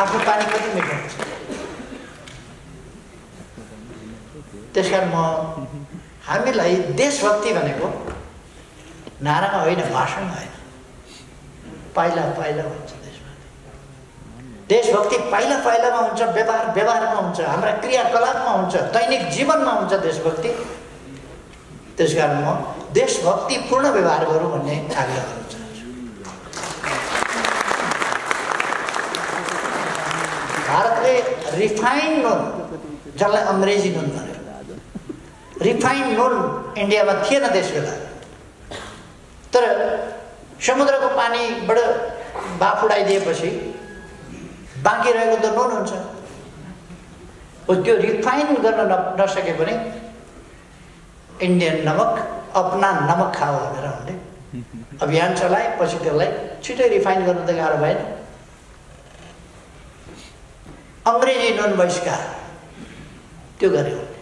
S1: आफ्नो पानी कति मिठो हुन्छ। त्यसकारण हामीलाई देशभक्ति भनेको नारामा होइन, भाषणमा होइन, पाइला पाइला हुन्छ। देशभक्ति पाइला पाइलामा हुन्छ, व्यवहारमा हुन्छ, हाम्रा क्रियाकलापमा हुन्छ, दैनिक जीवनमा हुन्छ देशभक्ति। त्यसकारण म देशभक्तिपूर्ण व्यवहार गरौँ भन्ने आग्रह गर्न चाहन्छु। भारतले रिफाइन्ड नुन, जसलाई अङ्ग्रेजी नुन भन्यो, रिफाइन्ड नुन इन्डियामा थिएन त्यसबेला। तर समुद्रको पानीबाट बाफ उडाइदिएपछि बाँकी रहेको त नुन हुन्छ। त्यो रिफाइन गर्न नसके पनि इन्डियन नमक, अपना नमक खाओ भनेर उनले अभियान चलाए। पछि त्यसलाई छिटै रिफाइन गर्न त गाह्रो भएन। अङ्ग्रेजी नुन बहिष्कार त्यो गरे उनले।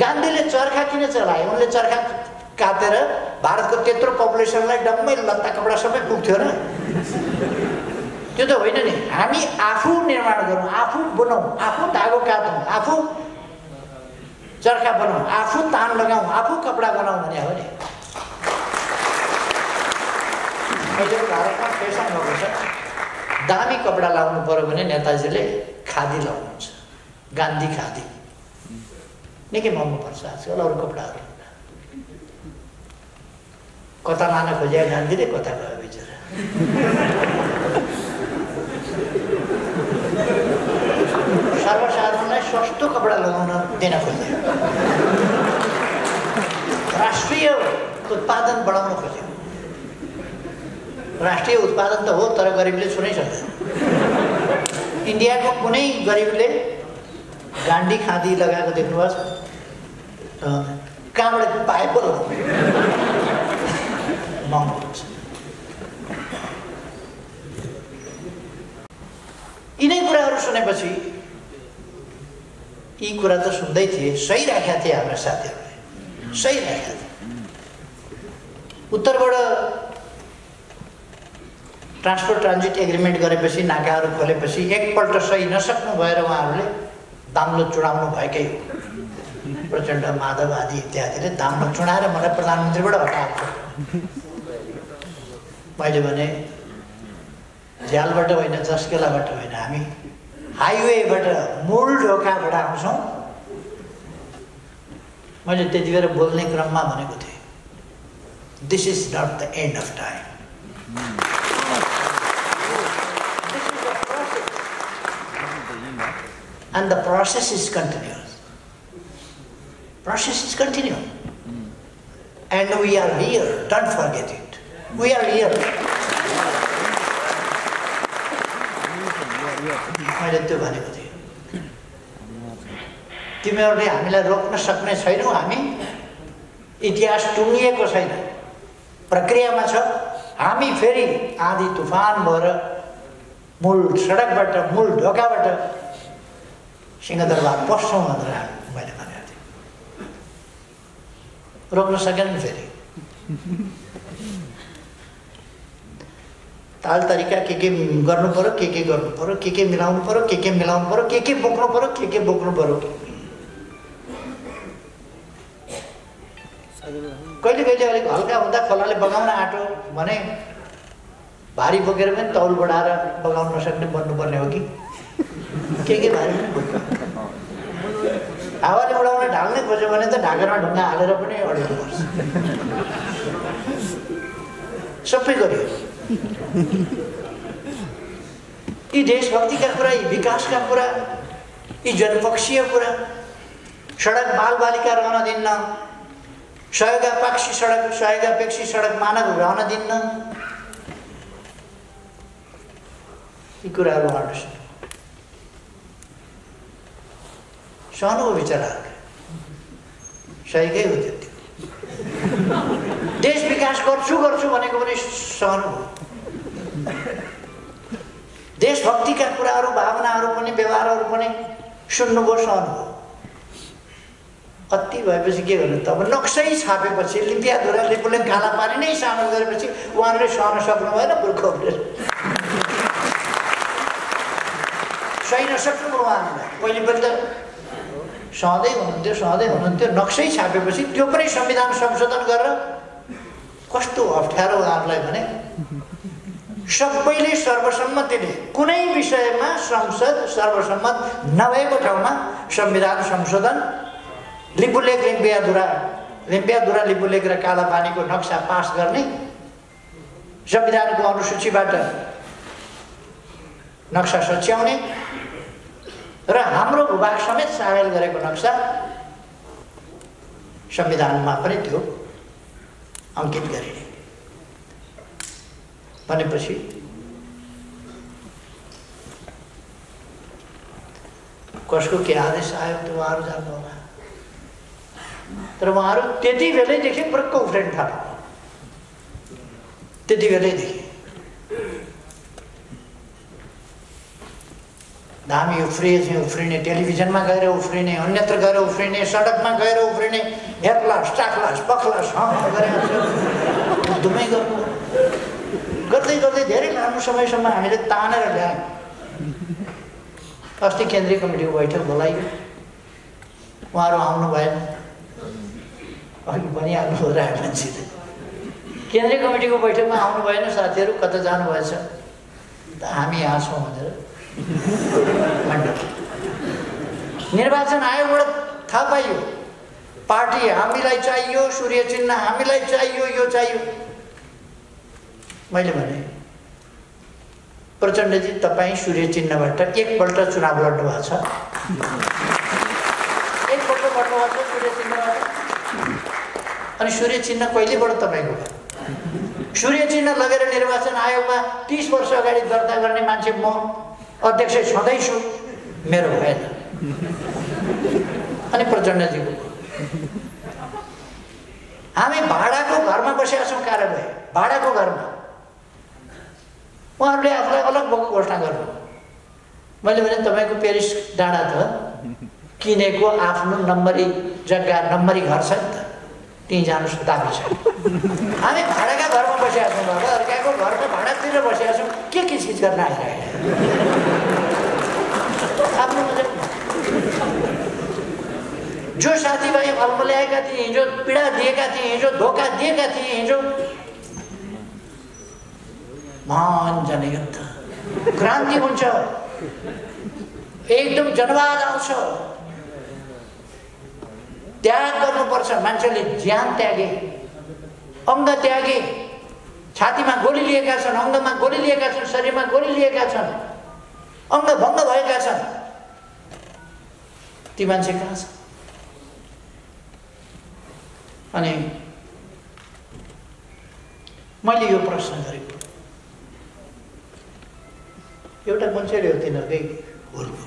S1: गान्धीले चर्खा किन चलाए? उनले चर्खा काटेर भारतको त्यत्रो पपुलेसनलाई डम्मै लत्ता कपडा सबै पुग्थ्यो र? त्यो त होइन नि। हामी आफू निर्माण गरौँ, आफू बनाऊँ, आफू धागो काटौँ, आफू चर्खा बनाऊँ, आफू तान लगाऊँ, आफू कपडा बनाऊँ भने हो नि। अहिले भारतमा फेसन भएको छ, दामी कपडा लाउनु पर्यो भने नेताजीले खादी लाउनुहुन्छ, गान्धी खादी। निकै महँगो पर्छ आजकल अरू कपडाहरू। कता लान खोजे गान्धीले, कता गयो बिचरा। सर्वसाधारणलाई सस्तो कपडा लगाउन दिन खोज्यो, राष्ट्रिय उत्पादन बढाउन खोज्यो। राष्ट्रिय उत्पादन त हो, तर गरिबले छुनै सक्दैन। इन्डियाको कुनै गरिबले गान्धी खादी लगाएको देख्नुभएको छ? कहाँबाट पाए पो महँगो हुन्छ। यिनै कुराहरू सुनेपछि यी कुरा त सुन्दै थिए, सही राखेका थिए हाम्रा साथीहरूले, सही राखेका थिए। उत्तरबाट ट्रान्सपोर्ट ट्रान्जिट एग्रिमेन्ट गरेपछि, नाकाहरू खोलेपछि एकपल्ट सही नसक्नु भएर उहाँहरूले दाम्लो चुडाउनु भएकै हो। प्रचण्ड, माधव आदि इत्यादिले दाम्लो चुडाएर मलाई प्रधानमन्त्रीबाट हटाएको। मैले भने झ्यालबाट होइन, जस्केलाबाट होइन, हामी हाइवेबाट मूल ढोकाबाट आउँछौँ। मैले त्यति बेला बोल्ने क्रममा भनेको थिएँ, this is not the end of time, and the process is continuous. Process is continuing. And we are here, don't forget it. We are here. मैले त्यो भनेको थिएँ, तिमीहरूले हामीलाई रोक्न सक्ने छैनौ। हामी इतिहास टुङ्गिएको छैन, प्रक्रियामा छ। हामी फेरि आँधी तुफान भएर मूल सडकबाट, मूल ढोकाबाट सिंहदरबार पस्छौँ भनेर मैले भनेको थिएँ। रोक्न सकेन फेरि। ताल तरिका के गर्नु पर्यो, के गर्नु पर्यो, के मिलाउनु पर्यो, के मिलाउनु पर्यो, के बोक्नु पर्यो, के बोक्नु पर्यो। कहिले कहिले अलिक हल्का हुँदा खोलाले बगाउन आँटो भने भारी बोकेर पनि तौल बढाएर बगाउन नसक्ने बन्नुपर्ने हो कि के भारी हावाले उडाउन ढाल्नै खोज्यो भने त ढाकेरमा ढुङ्गा हालेर पनि अड्किनुपर्छ। सबै गरियो। यी देशभक्तिका कुरा, यी विकासका कुरा, यी जनपक्षीय कुरा, सडक बालबालिका रहन दिन्न, सहयोगापेक्षी सडक मानक रहन दिन्न, यी कुराहरू सहनु विचार सहीकै हो त्यति। देश विकास गर्छु भनेको पनि सहनु हो। देशभक्तिका कुराहरू, भावनाहरू पनि, व्यवहारहरू पनि सुन्नुभयो, सहनु हो। अति भएपछि के गर्नु त? अब नक्सै छापेपछि, लिपियाधुरा लिपुले काला पानी नै सामेल गरेपछि उहाँहरूले सहन सक्नु भएन। बुर्खहरूले सही नसक्नु उहाँहरूलाई। पहिले पनि त सहँदै हुनुहुन्थ्यो। नक्सै छापेपछि त्यो पनि संविधान संशोधन गरेर कस्तो अप्ठ्यारो उहाँहरूलाई भने सबैले सर्वसम्मतिले कुनै विषयमा संसद सर्वसम्मत नभएको ठाउँमा संविधान संशोधन, लिपुलेख लिम्पियाधुरा लिपुलेख र कालापानीको नक्सा पास गर्ने, संविधानको अनुसूचीबाट नक्सा सच्याउने र हाम्रो भूभाग समेत सामेल गरेको नक्सा संविधानमा पनि त्यो अंकित गरिने भनेपछि कसको के आदेश आयो त्यो उहाँहरू जान्नु होला। तर उहाँहरू त्यति बेलैदेखि प्रक्क उफ्रिन थाल्यो। त्यति बेलैदेखि धामी उफ्रिने, टेलिभिजनमा गएर उफ्रिने, अन्यत्र गएर उफ्रिने, सडकमा गएर उफ्रिने, हेर्लास टाक्लास पखलास धुमै गर्दै गर्दै धेरै लामो समयसम्म हामीले तानेर ल्यायौँ। अस्ति केन्द्रीय कमिटीको बैठक बोलाइयो, उहाँहरू आउनु भएन। अघि भनिहाल्नु हो राय मान्छेले, केन्द्रीय कमिटीको बैठकमा आउनु भएन साथीहरू, कता जानुभएछ? हामी यहाँ छौँ भनेर निर्वाचन आयोगबाट थाहा पाइयो पार्टी हामीलाई चाहियो, सूर्य चिन्ह हामीलाई चाहियो, यो चाहियो। मैले भने प्रचण्डजी तपाईँ सूर्य चिन्हबाट एकपल्ट चुनाव लड्नु भएको छ, एकपल्ट लड्नु भएको छ सूर्य चिन्हबाट। अनि सूर्य चिन्ह कहिलेबाट तपाईँको भयो? सूर्य चिन्ह लगेर निर्वाचन आयोगमा 30 वर्ष अगाडि दर्ता गर्ने मान्छे म अध्यक्ष छँदैछु, मेरो भएन। अनि प्रचण्डजीको हामी भाडाको घरमा बसेका छौँ, कार्यालय भाडाको घरमा। उहाँहरूले आफूलाई अलग भएको घोषणा गर्नु। मैले भने तपाईँको पेरिस डाँडा त किनेको आफ्नो नम्बरी जग्गा, नम्बरी घर छ नि त, त्यहीँ जानुहोस्, दाबी छ। हामी भाडाका घरमा बसेका छौँ बाबा, अर्काको घरमा भाडा तिरेर बसेका छौँ, के किचकिच गर्न आइरहेको? आफ्नो जो साथीभाइ अल्मल्याएका थिए, हिजो पीडा दिएका थिए, हिजो धोका दिएका थिए, हिजो महान जनयुद्ध क्रान्ति हुन्छ, एकदम जनवाद आउँछ, त्याग गर्नुपर्छ। मान्छेले ज्यान त्यागे, अङ्ग त्यागे, छातीमा गोली लिएका छन्, अङ्गमा गोली लिएका छन्, शरीरमा गोली लिएका छन्, अङ्ग भङ्ग भएका छन्। ती मान्छे कहाँ छ? अनि मैले यो प्रश्न गरेको, एउटा मान्छेले हो तिनीहरूकै हुर्को,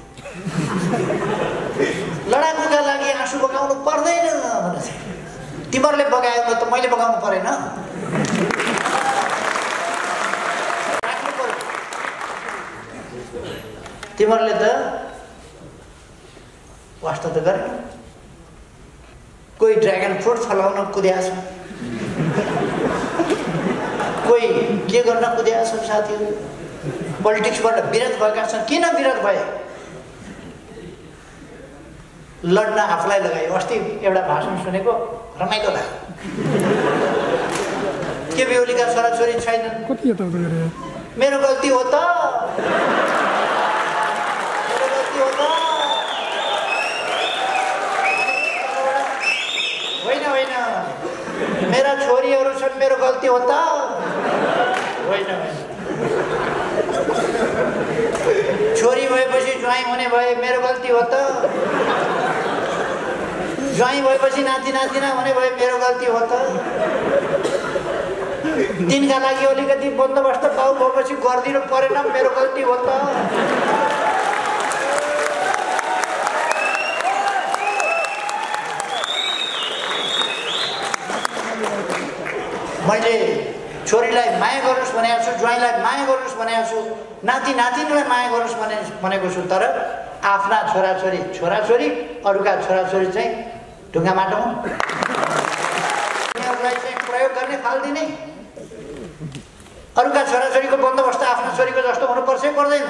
S1: लडाकुका लागि आँसु बगाउनु पर्दैन भनेछ। तिमीहरूले बगायो त मैले बगाउनु परेन? तिमीहरूले त वास्ता त गरे। कोही ड्र्यागन फ्रुट फलाउन कुद्या छ, कोही के गर्न कुद्या छन् साथीहरू, पोलिटिक्सबाट विरोध भएका छन्। किन विरोध भए? लड्न आफूलाई लगायो। अस्ति एउटा भाषण सुनेको, रमाइलो लाग्यो। के बेहुलीका छोराछोरी छैनन्? मेरो गल्ती हो त, मेरो गल्ती हो त। होइन होइन, मेरा छोरीहरू छन्, मेरो गल्ती हो त? होइन होइन, छोरी भएपछि ज्वाइँ हुने भए मेरो गल्ती हो त? ज्वाइँ भएपछि नाति नातिना हुने भए मेरो गल्ती हो त? तिनका लागि अलिकति बन्दोबस्त पाउ भएपछि गरिदिनु परेन, मेरो गल्ती हो त? मैले छोरीलाई माया गर्नुस् भनेको छु, ज्वाइँलाई माया गर्नुस् भनेको छु, नाति नातिनीलाई माया गर्नुस् भनेको छु, तर आफ्ना छोराछोरी अरूका छोराछोरी चाहिँ ढुङ्गा माटो उनीहरूलाई चाहिँ प्रयोग गर्ने फाल्दिने। अरूका छोराछोरीको बन्दोबस्त आफ्नो छोरीको जस्तो हुनुपर्छ पर्दैन।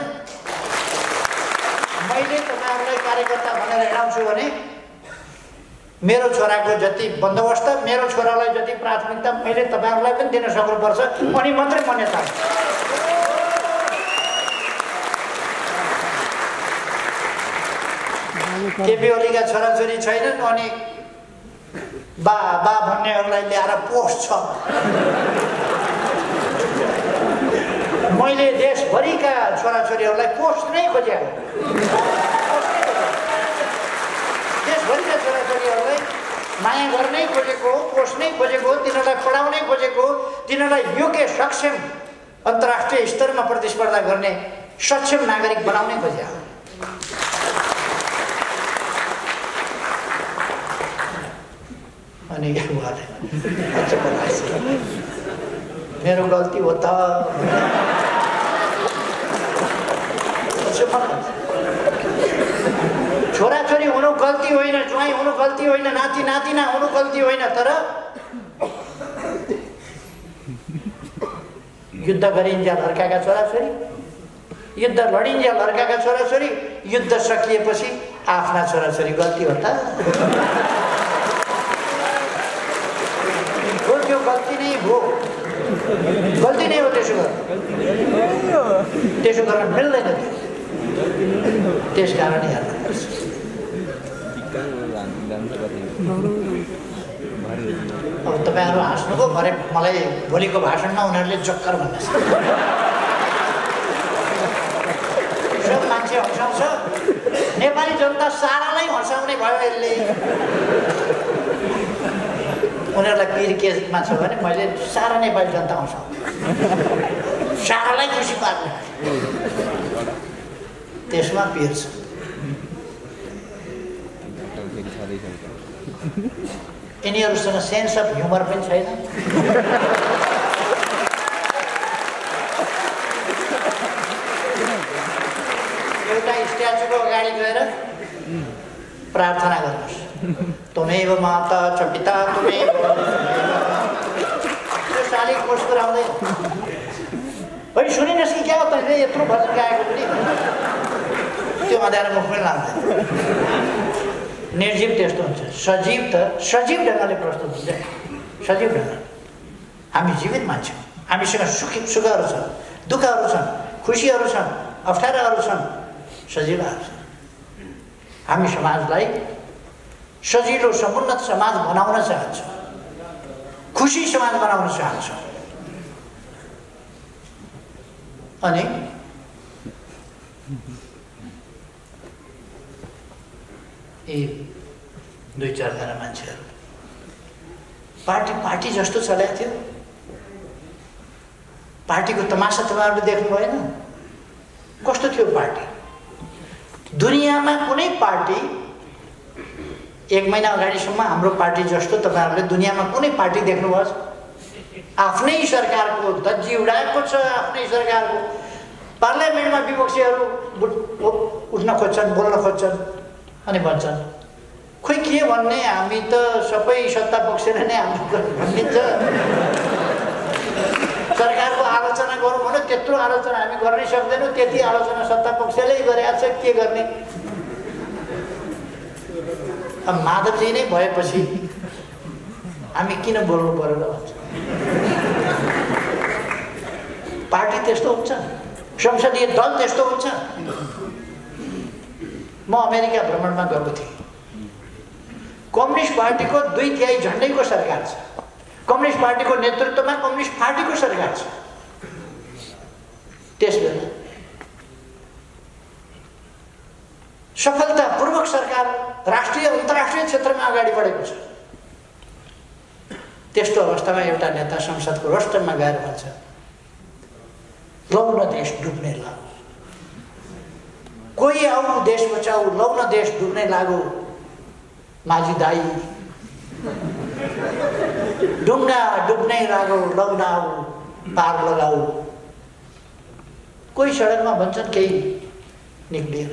S1: मैले तपाईँहरूलाई कार्यकर्ता भनेर हिँडाउँछु भने मेरो छोराको जति बन्दोबस्त, मेरो छोरालाई जति प्राथमिकता मैले तपाईँहरूलाई पनि दिन सक्नुपर्छ, अनि मात्रै मान्यता। केपी ओलीका छोराछोरी छैनन् अनि बा भन्नेहरूलाई ल्याएर पोस्ट छ। मैले देशभरिका छोराछोरीहरूलाई पोस्ट नै खोजे, देशभरिका छोराछोरीहरूलाई माया गर्नै खोजेको, पोस्ट नै खोजेको, तिनीहरूलाई पढाउनै खोजेको, तिनीहरूलाई योग्य सक्षम अन्तर्राष्ट्रिय स्तरमा प्रतिस्पर्धा गर्ने सक्षम नागरिक बनाउनै खोजे। अनि मेरो गल्ती हो त। छोराछोरी हुनु गल्ती होइन, ज्वाइँ हुनु गल्ती होइन, नाति नातिना हुनु गल्ती होइन, तर युद्ध गरिन्जेल अर्काका छोराछोरी, युद्ध लडिन्जेल अर्काका छोराछोरी, युद्ध सकिएपछि आफ्ना छोराछोरी गल्ती हो त। त्यो गल्ती नै हो, गल्ती नै हो। त्यसो गर्न मिल्दैन। त्यस कारण हेर्नुपर्छ। अब तपाईँहरू हाँस्नुभयो, भरे मलाई भोलिको भाषणमा उनीहरूले जक्कर भन्ने सब मान्छे हँसाउँछ। नेपाली जनता सारालाई हँसाउने भयो यसले। उनीहरूलाई पिर केमा छ भने मैले सारा नेपाली जनता हँसाउँ, सारालाई खुसी पार्ने, त्यसमा पिर छ। यिनीहरूसँग सेन्स अफ ह्युमर पनि छैन। एउटा स्ट्याचुको अगाडि गएर प्रार्थना गर्नुहोस्, तुमेव माता च पिता तुमेव। त्यो शालिग मुस्कुराउँदै बढी सुनिनस् कि क्या हो तैँले यत्रो भजन गाएको पनि, त्यो अँध्यारो मुखमै लाग्दैन। निर्जीव त्यस्तो हुन्छ, सजीव त सजीव ढङ्गले प्रस्तुत हुन्छ। सजीव ढङ्ग हामी जीवित मान्छे, हामीसँग सुखहरू छन्, दुःखहरू छन्, खुसीहरू छन्, अप्ठ्याराहरू छन्, सजिलाहरू छन्। हामी समाजलाई सजिलो समुन्नत समाज बनाउन चाहन्छौँ, खुसी समाज बनाउन चाहन्छौँ। अनि यी दुई चारजना मान्छेहरू पार्टी जस्तो चलेको थियो। पार्टीको तमासा तपाईँहरूले देख्नु भएन? कस्तो थियो पार्टी? दुनियाँमा कुनै पार्टी एक महिना अगाडिसम्म हाम्रो पार्टी जस्तो तपाईँहरूले दुनियाँमा कुनै पार्टी देख्नुभयो? आफ्नै सरकारको धज्जी उडाएको छ, आफ्नै सरकारको। पार्लियामेन्टमा विपक्षीहरू उठ्न खोज्छन्, बोल्न खोज्छन् अनि भन्छन् खोइ के भन्ने, हामी त सबै सत्ता पक्षले नै हाम्रो भनिन्छ। सरकारको आलोचना गरौँ भने त्यत्रो आलोचना हामी गर्नै सक्दैनौँ, त्यति आलोचना सत्ता पक्षले गरेको छ, के गर्ने? अब माधवजी नै भएपछि हामी किन बोल्नु पर्यो र भन्छ। पार्टी त्यस्तो हुन्छ, संसदीय दल त्यस्तो हुन्छ। म अमेरिका भ्रमणमा गएको थिएँ। कम्युनिस्ट पार्टीको 2/3 झन्डैको सरकार छ। कम्युनिस्ट पार्टीको नेतृत्वमा कम्युनिस्ट पार्टीको सरकार छ। त्यसबेला सफलतापूर्वक सरकार राष्ट्रिय अन्तर्राष्ट्रिय क्षेत्रमा अगाडि बढेको छ। त्यस्तो अवस्थामा एउटा नेता संसदको रोस्टरमा गएर भन्छ लौ न देश डुब्ने लागु, कोही आऊ देश बचाऊ, लौ न देश डुब्ने लागु, माझी दाई। डुङ्गा डुब्नै लागौ लौडाऊ पार लगाऊ। कोही सडकमा भन्छन् केही निक्लिएर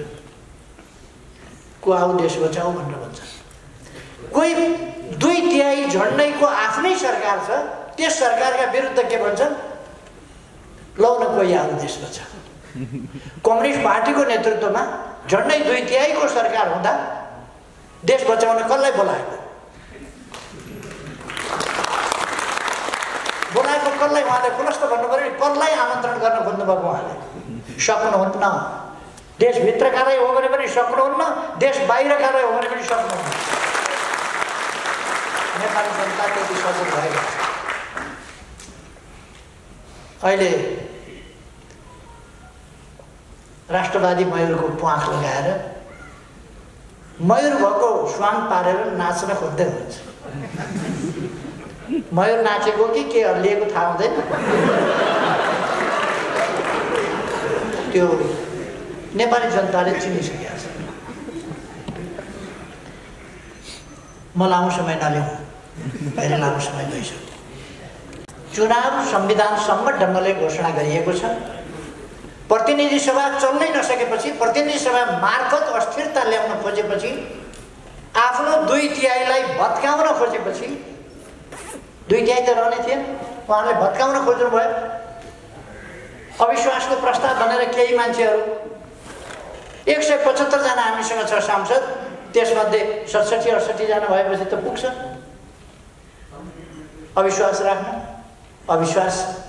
S1: को आऊ देश बचाऊ भनेर भन्छन्। कोही 2/3 झन्डैको आफ्नै सरकार छ, त्यस सरकारका विरुद्ध के भन्छन्, लौ न कोही आऊ देश बचाऊ। कम्युनिस्ट पार्टीको नेतृत्वमा झन्डै 2/3 को सरकार हुँदा देश बचाउन कसलाई बोलाएको, बोलाएको कसलाई उहाँले खुलस्त भन्नु पर्यो। कसलाई आमन्त्रण गर्न खोज्नुभएको उहाँले सक्नुहुन्न। देशभित्रकालाई हो भने पनि सक्नुहुन्न, देश बाहिरकालाई हो भने पनि सक्नुहुन्न। नेपाली जनता त्यति सचेत भएको छ। अहिले राष्ट्रवादी मयूरको प्वाख लगाएर मयूर भएको स्वाङ पारेर नाच्न खोज्दै हुन्छ। मयूर नाचेको कि के हल्लिएको थाहा हुँदैन। त्यो नेपाली जनताले चिनिसकेका छ। म लामो समय नल्याउँ, धेरै लामो समय गइसक्यो। चुनाव संविधानसम्म ढङ्गले घोषणा गरिएको छ। प्रतिनिधि सभा चल्नै नसकेपछि, प्रतिनिधि सभा मार्फत अस्थिरता ल्याउन खोजेपछि, आफ्नो 2/3लाई भत्काउन खोजेपछि, 2/3 त रहने थिएन, उहाँले भत्काउन खोज्नुभयो। अविश्वासको प्रस्ताव भनेर केही मान्छेहरू 175 जना हामीसँग छ सांसद, त्यसमध्ये 67-68 जना भएपछि त पुग्छ। अविश्वास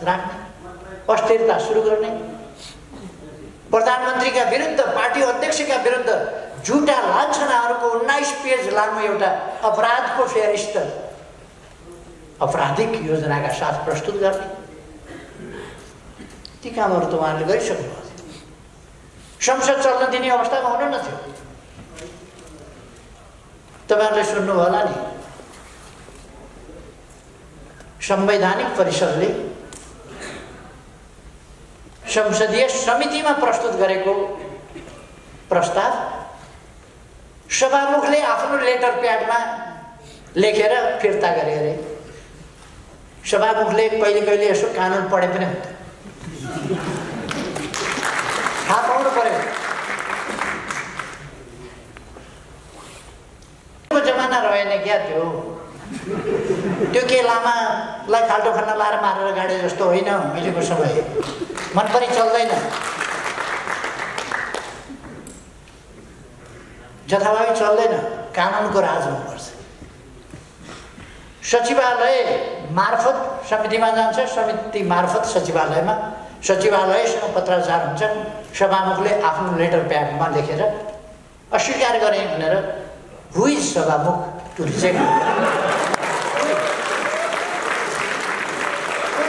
S1: राख्ने, अस्थिरता सुरु गर्ने, प्रधानमन्त्रीका विरुद्ध, पार्टी अध्यक्षका विरुद्ध झुटा लान्छनाहरूको 19 पेज लामो एउटा अपराधको फेरिस्त आपराधिक योजनाका साथ प्रस्तुत गर्ने, ती कामहरू त उहाँले गरिसक्नु भएको थियो। संसद चल्न दिने अवस्थामा हुनु न थियो। तपाईँहरूले सुन्नुभयो होला नि, संवैधानिक परिषदले संसदीय समितिमा प्रस्तुत गरेको प्रस्ताव सभामुखले आफ्नो लेटर प्याडमा लेखेर फिर्ता गरे अरे। सभामुखले कहिले कहिले यसो कानुन पढे पनि हुन्थ्यो, थाहा पाउनु पर्यो। जमाना रहेन क्या त्यो के लामालाई खाल्टो खन्न लाएर मारेर गाडे जस्तो होइन अहिलेको समय। मन पनि चल्दैन, जथाभावी चल्दैन, कानुनको राज हुनुपर्छ। सचिवालय मार्फत समितिमा जान्छ, समिति मार्फत सचिवालयमा, सचिवालयसँग पत्राचार हुन्छ। सभामुखले आफ्नो लेटर प्याडमा लेखेर अस्वीकार गरे भनेर हु इज सभामुख टु रिजेक्ट।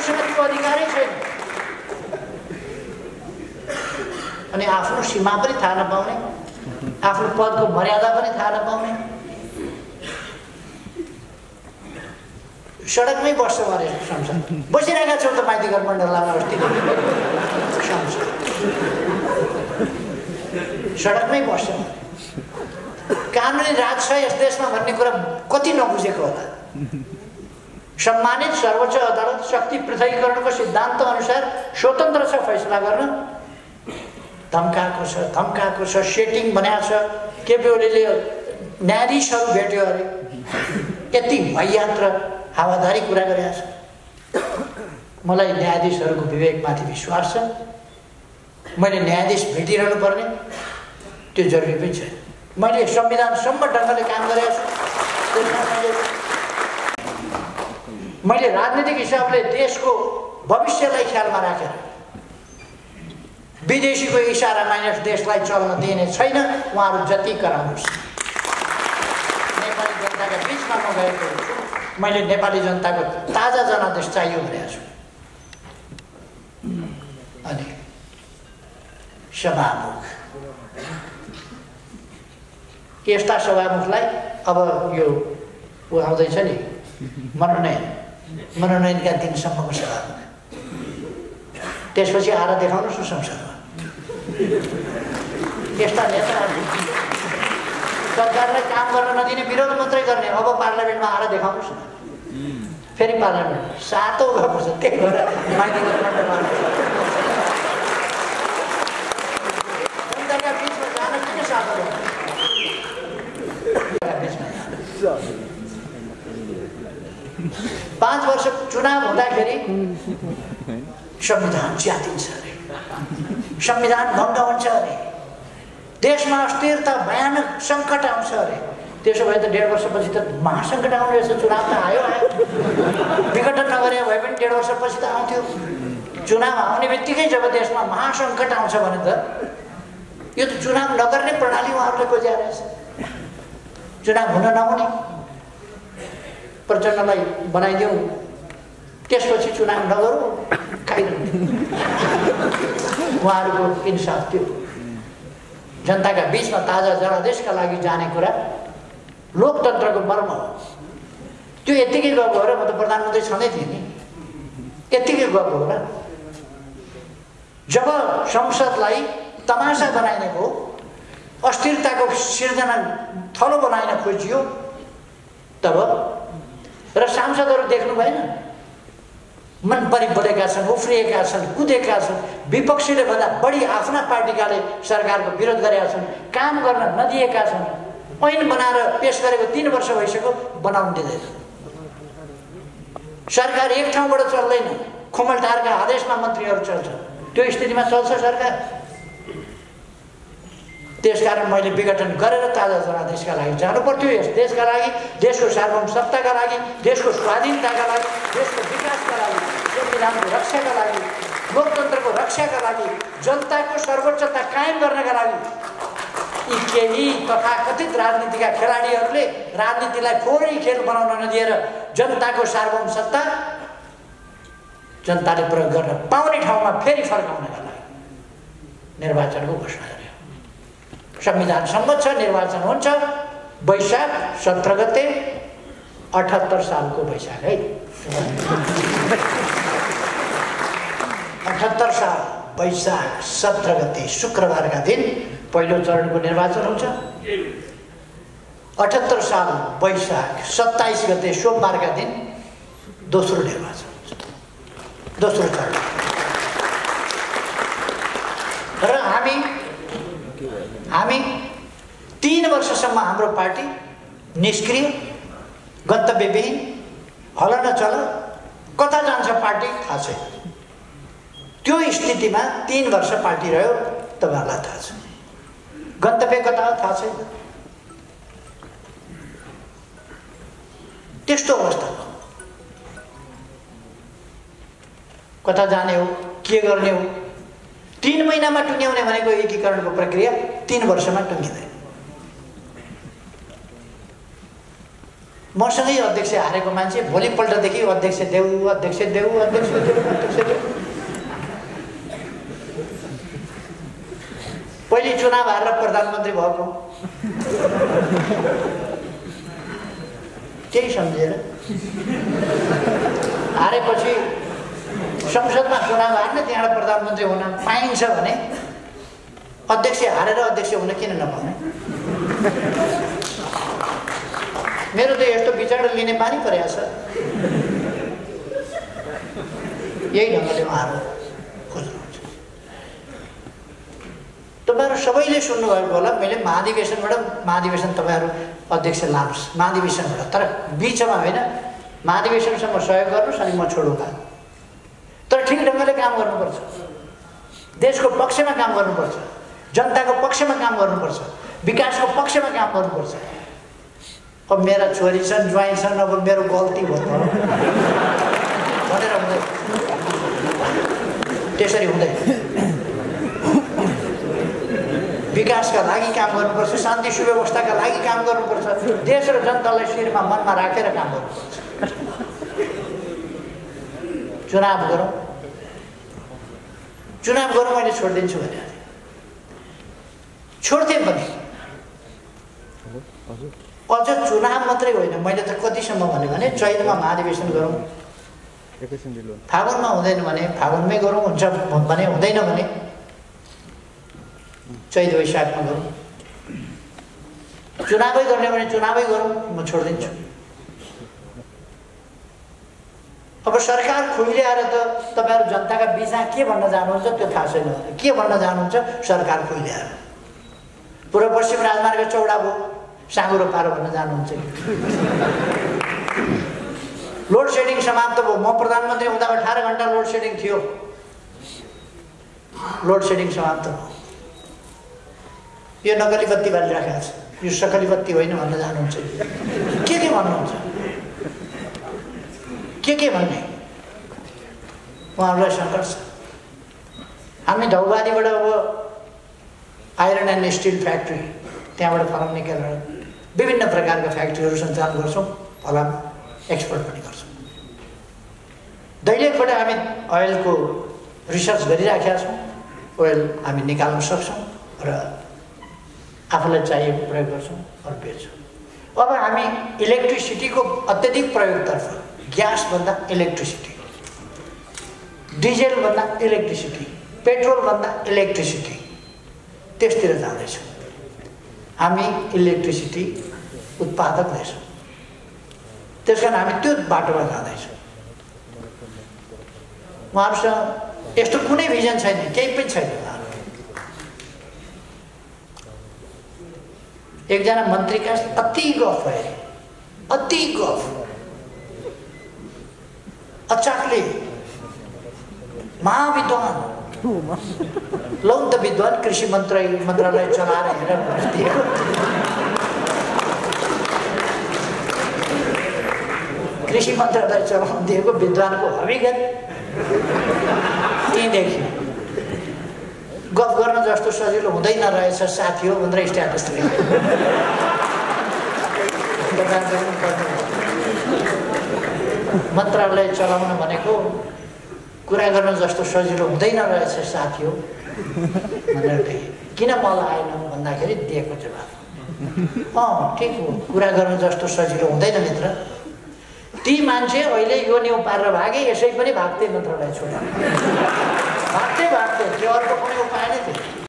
S1: त्यो अधिकारै छैन। अनि आफ्नो सीमा पनि थाहा नपाउने, आफ्नो पदको मर्यादा पनि थाहा नपाउने, सडकमै बस्छ अरे संसद। बसिरहेका छौँ त माइतीघर मण्डलमा अस्ति संसद सडकमै बस्छ। कानुनी राज छ यस देशमा भन्ने कुरा कति नबुझेको होला। सम्मानित सर्वोच्च अदालत शक्ति पृथकीकरणको सिद्धान्त अनुसार स्वतन्त्र छ फैसला गर्न। धम्काएको छ, सेटिङ बनाएको छ। केपी ओलीले न्यायाधीशहरू भेट्यो अरे, यति भयान्त र हावादारी कुरा गरेको छ। मलाई न्यायाधीशहरूको विवेकमाथि विश्वास छ। मैले न्यायाधीश भेटिरहनु पर्ने त्यो जरुरी पनि छैन। मैले संविधानसम्म ढङ्गले काम गरेको छु। मैले राजनीतिक हिसाबले देशको भविष्यलाई ख्यालमा राखेर विदेशीको इसारामा यस देशलाई चल्न दिने छैन। उहाँहरू जति कराउनुहोस्। नेपाली जनताका बिचमा म गएको छु। मैले नेपाली जनताको ताजा जनादेश चाहियो भनेको छु। अनि सभामुख, यस्ता सभामुखलाई अब यो आउँदैछ नि मनोनयनका दिनसम्मको सभामुख, त्यसपछि आएर देखाउनुहोस् न संसदमा। यस्ता नेताहरू सरकारलाई काम गर्न नदिने, विरोध मात्रै गर्ने, अब पार्लियामेन्टमा आएर देखाउनुहोस् न। फेरि पार्लियामेन्ट 7औं गएको छ। त्यही भएर माइती गठबन्धनमा जनताका बिचमा जान किन साधन हो? 5 वर्ष चुनाव हुँदाखेरि संविधान च्यातिन्छ अरे, संविधान भङ्ग हुन्छ अरे, देशमा अस्थिरता भयानक सङ्कट आउँछ अरे। त्यसो भए त 1.5 वर्षपछि त महासङ्कट आउने रहेछ। चुनाव त आयो विघटन नगरे भए पनि 1.5 वर्षपछि त आउँथ्यो। चुनाव आउने बित्तिकै जब देशमा महासङ्कट आउँछ भने त यो त चुनाव नगर्ने प्रणाली उहाँहरूले खोज्या रहेछ। चुनाव हुन नहुने प्रचण्डलाई बनाइदिउँ, त्यसपछि चुनाव नगरौँ, खाइदिउँ। उहाँहरूको इन्साफ थियो। जनताका बिचमा ताजा जनादेशका लागि जाने कुरा लोकतन्त्रको मर्म हो। त्यो यत्तिकै गएको हो र म त प्रधानमन्त्री छँदै थिएँ नि, यत्तिकै गएको हो र। जब संसदलाई तमासा बनाइने भयो, अस्थिरताको सिर्जना थलो बनाइन खोजियो, तब र सांसदहरू देख्नु भएन, मन परि बोलेका छन्, उफ्रिएका छन्, कुदेका छन्। विपक्षीले भन्दा बढी आफ्ना पार्टीकाले सरकारको विरोध गरेका छन्, काम गर्न नदिएका छन्। ऐन बनाएर पेश गरेको 3 वर्ष भइसक्यो, बनाउन दिँदैन। सरकार एक ठाउँबाट चल्दैन, खुमलटारका आदेशमा मन्त्रीहरू चल्छ। त्यो स्थितिमा चल्छ सरकार। त्यसकारण मैले विघटन गरेर ताजा जनादेशका लागि जानु पर्थ्यो। यस देशका लागि, देशको सार्वभौमसत्ताका लागि, देशको स्वाधीनताका लागि, देशको विकासका लागि, संविधानको रक्षाका लागि, लोकतन्त्रको रक्षाका लागि, जनताको सर्वोच्चता कायम गर्नका लागि यी केही तथाकथित राजनीतिका खेलाडीहरूले राजनीतिलाई फोहोरै खेल बनाउन नदिएर जनताको सार्वभौमसत्ता जनताले प्रयोग गर्न पाउने ठाउँमा फेरि फर्काउनका लागि निर्वाचनको घोषणा गर्यो। संविधान सम्मत छ, निर्वाचन हुन्छ वैशाख 17 गते 78 सालको वैशाख है। 78 साल वैशाख 17 गते शुक्रबारका दिन पहिलो चरणको निर्वाचन हुन्छ। 78 साल वैशाख 27 गते सोमबारका दिन दोस्रो निर्वाचन हुन्छ, दोस्रो चरण। र हामी 3 वर्षसम्म हाम्रो पार्टी निष्क्रिय, गन्तव्यविहीन, हल नचल, कता जान्छ पार्टी थाहा छैन। त्यो स्थितिमा 3 वर्ष पार्टी रह्यो, तपाईँहरूलाई थाहा छ। गन्तव्य कता हो थाहा छैन। त्यस्तो अवस्था हो। कता जाने हो, के गर्ने हो? 3 महिनामा टुङ्ग्याउने भनेको एकीकरणको प्रक्रिया 3 वर्षमा टुङ्गिँदैन। मसँगै अध्यक्ष हारेको मान्छे भोलिपल्टदेखि अध्यक्ष देऊ, अध्यक्ष देऊ, अध्यक्ष देऊ, अध्यक्ष देऊ। पहिले चुनाव हारेर प्रधानमन्त्री भएको त्यही सम्झेर हारेपछि संसदमा चुनाव हार्ने, त्यहाँबाट प्रधानमन्त्री हुन पाइन्छ भने अध्यक्ष हारेर अध्यक्ष हुन किन नपाउने? मेरो त यस्तो विचार लिने बानी परेको छ। यही ढङ्गले उहाँहरू खोज्नुहुन्छ। तपाईँहरू सबैले सुन्नुभएको होला, मैले महाधिवेशन तपाईँहरू अध्यक्ष लानुहोस् महाधिवेशनबाट, तर बिचमा होइन, महाधिवेशनसम्म सहयोग गर्नुहोस् अनि म छोडौँला। तर ठिक ढङ्गले काम गर्नुपर्छ, देशको पक्षमा काम गर्नुपर्छ, जनताको पक्षमा काम गर्नुपर्छ, विकासको पक्षमा काम गर्नुपर्छ। अब मेरा छोरी छन्, ज्वाइँ छन्, अब मेरो गल्ती भयो भनेर हुँदैन, त्यसरी हुँदैन। विकासका लागि काम गर्नुपर्छ, शान्ति सुव्यवस्थाका लागि काम गर्नुपर्छ, देश र जनतालाई शिरमा मनमा राखेर काम गर्नुपर्छ। चुनाव गरौँ, मैले छोडिदिन्छु भने छोड्थेँ पनि। अझ चुनाव मात्रै होइन, मैले त कतिसम्म भने चैतमा महाधिवेशन गरौँ, फागुनमा हुँदैन भने फागुनमै गरौँ, हुन्छ भने हुँदैन भने चैत वैशाखमा गरौँ। चुनावै गर्ने भने चुनावै गरौँ, म छोडिदिन्छु। अब सरकार खुइल्याएर त तपाईहरु जनताका बीचमा के भन्न जानुहुन्छ त्यो थाहा छैन। के भन्न जानुहुन्छ? सरकार खुइल्याएर पूर्व पश्चिम राजमार्ग चौडा भयो, साँगुरो पारो भन्न जानुहुन्छ। लोड सेडिङ समाप्त भयो। म प्रधानमन्त्री हुँदा 18 घण्टा लोड सेडिङ थियो। लोड सेडिङ समाप्त भयो। यो नकली बत्ती बालिराखेको छ, यो सकली बत्ती होइन भन्न जानुहुन्छ। के भन्नुहुन्छ? के भन्ने? उहाँहरूलाई सङ्कट छ। हामी धौबारीबाट अब आइरन एन्ड स्टिल फ्याक्ट्री, त्यहाँबाट फलाम निकालेर विभिन्न प्रकारका फ्याक्ट्रीहरू सञ्चालन गर्छौँ, फलाम एक्सपोर्ट पनि गर्छौँ। दैलेखबाट हामी ओइलको रिसर्च गरिराखेका छौँ। ओइल हामी निकाल्न सक्छौँ र आफूलाई चाहिएको प्रयोग गर्छौँ र बेच्छौँ। अब हामी इलेक्ट्रिसिटीको अत्यधिक प्रयोगतर्फ, ग्यासभन्दा इलेक्ट्रिसिटी, डिजेलभन्दा इलेक्ट्रिसिटी, पेट्रोलभन्दा इलेक्ट्रिसिटी, त्यसतिर जाँदैछौँ। हामी इलेक्ट्रिसिटी उत्पादक देश हौँ, त्यसकारण हामी त्यो बाटोमा जाँदैछौँ। उहाँहरूसँग यस्तो कुनै भिजन छैन, केही पनि छैन। एकजना मन्त्रीका अति गफ भए, अति गफ, अचाकले महाविद्वान, लौ त विद्वान कृषि मन्त्रालय चलाएर हेरेर बस्दिएको। कृषि मन्त्रालय चलाउन दिएको विद्वानको हविगत त्यहीँदेखि गफ गर्न जस्तो सजिलो हुँदैन रहेछ साथी हो भनेर स्ट्याटस लेख्यो। मन्त्रालय चलाउन भनेको कुरा गर्न जस्तो सजिलो हुँदैन रहेछ साथी हो भनेर लेख्यो। किन मलाई आएन भन्दाखेरि दिएको जवाफ, ठिक हो, कुरा गर्न जस्तो सजिलो हुँदैन मित्र। ती मान्छे अहिले यो न्यु पारेर भागे, यसै पनि भाग्थे मन्त्रालय छोडेर भाग्थे, त्यो अर्को कुनै उपाय नै थियो।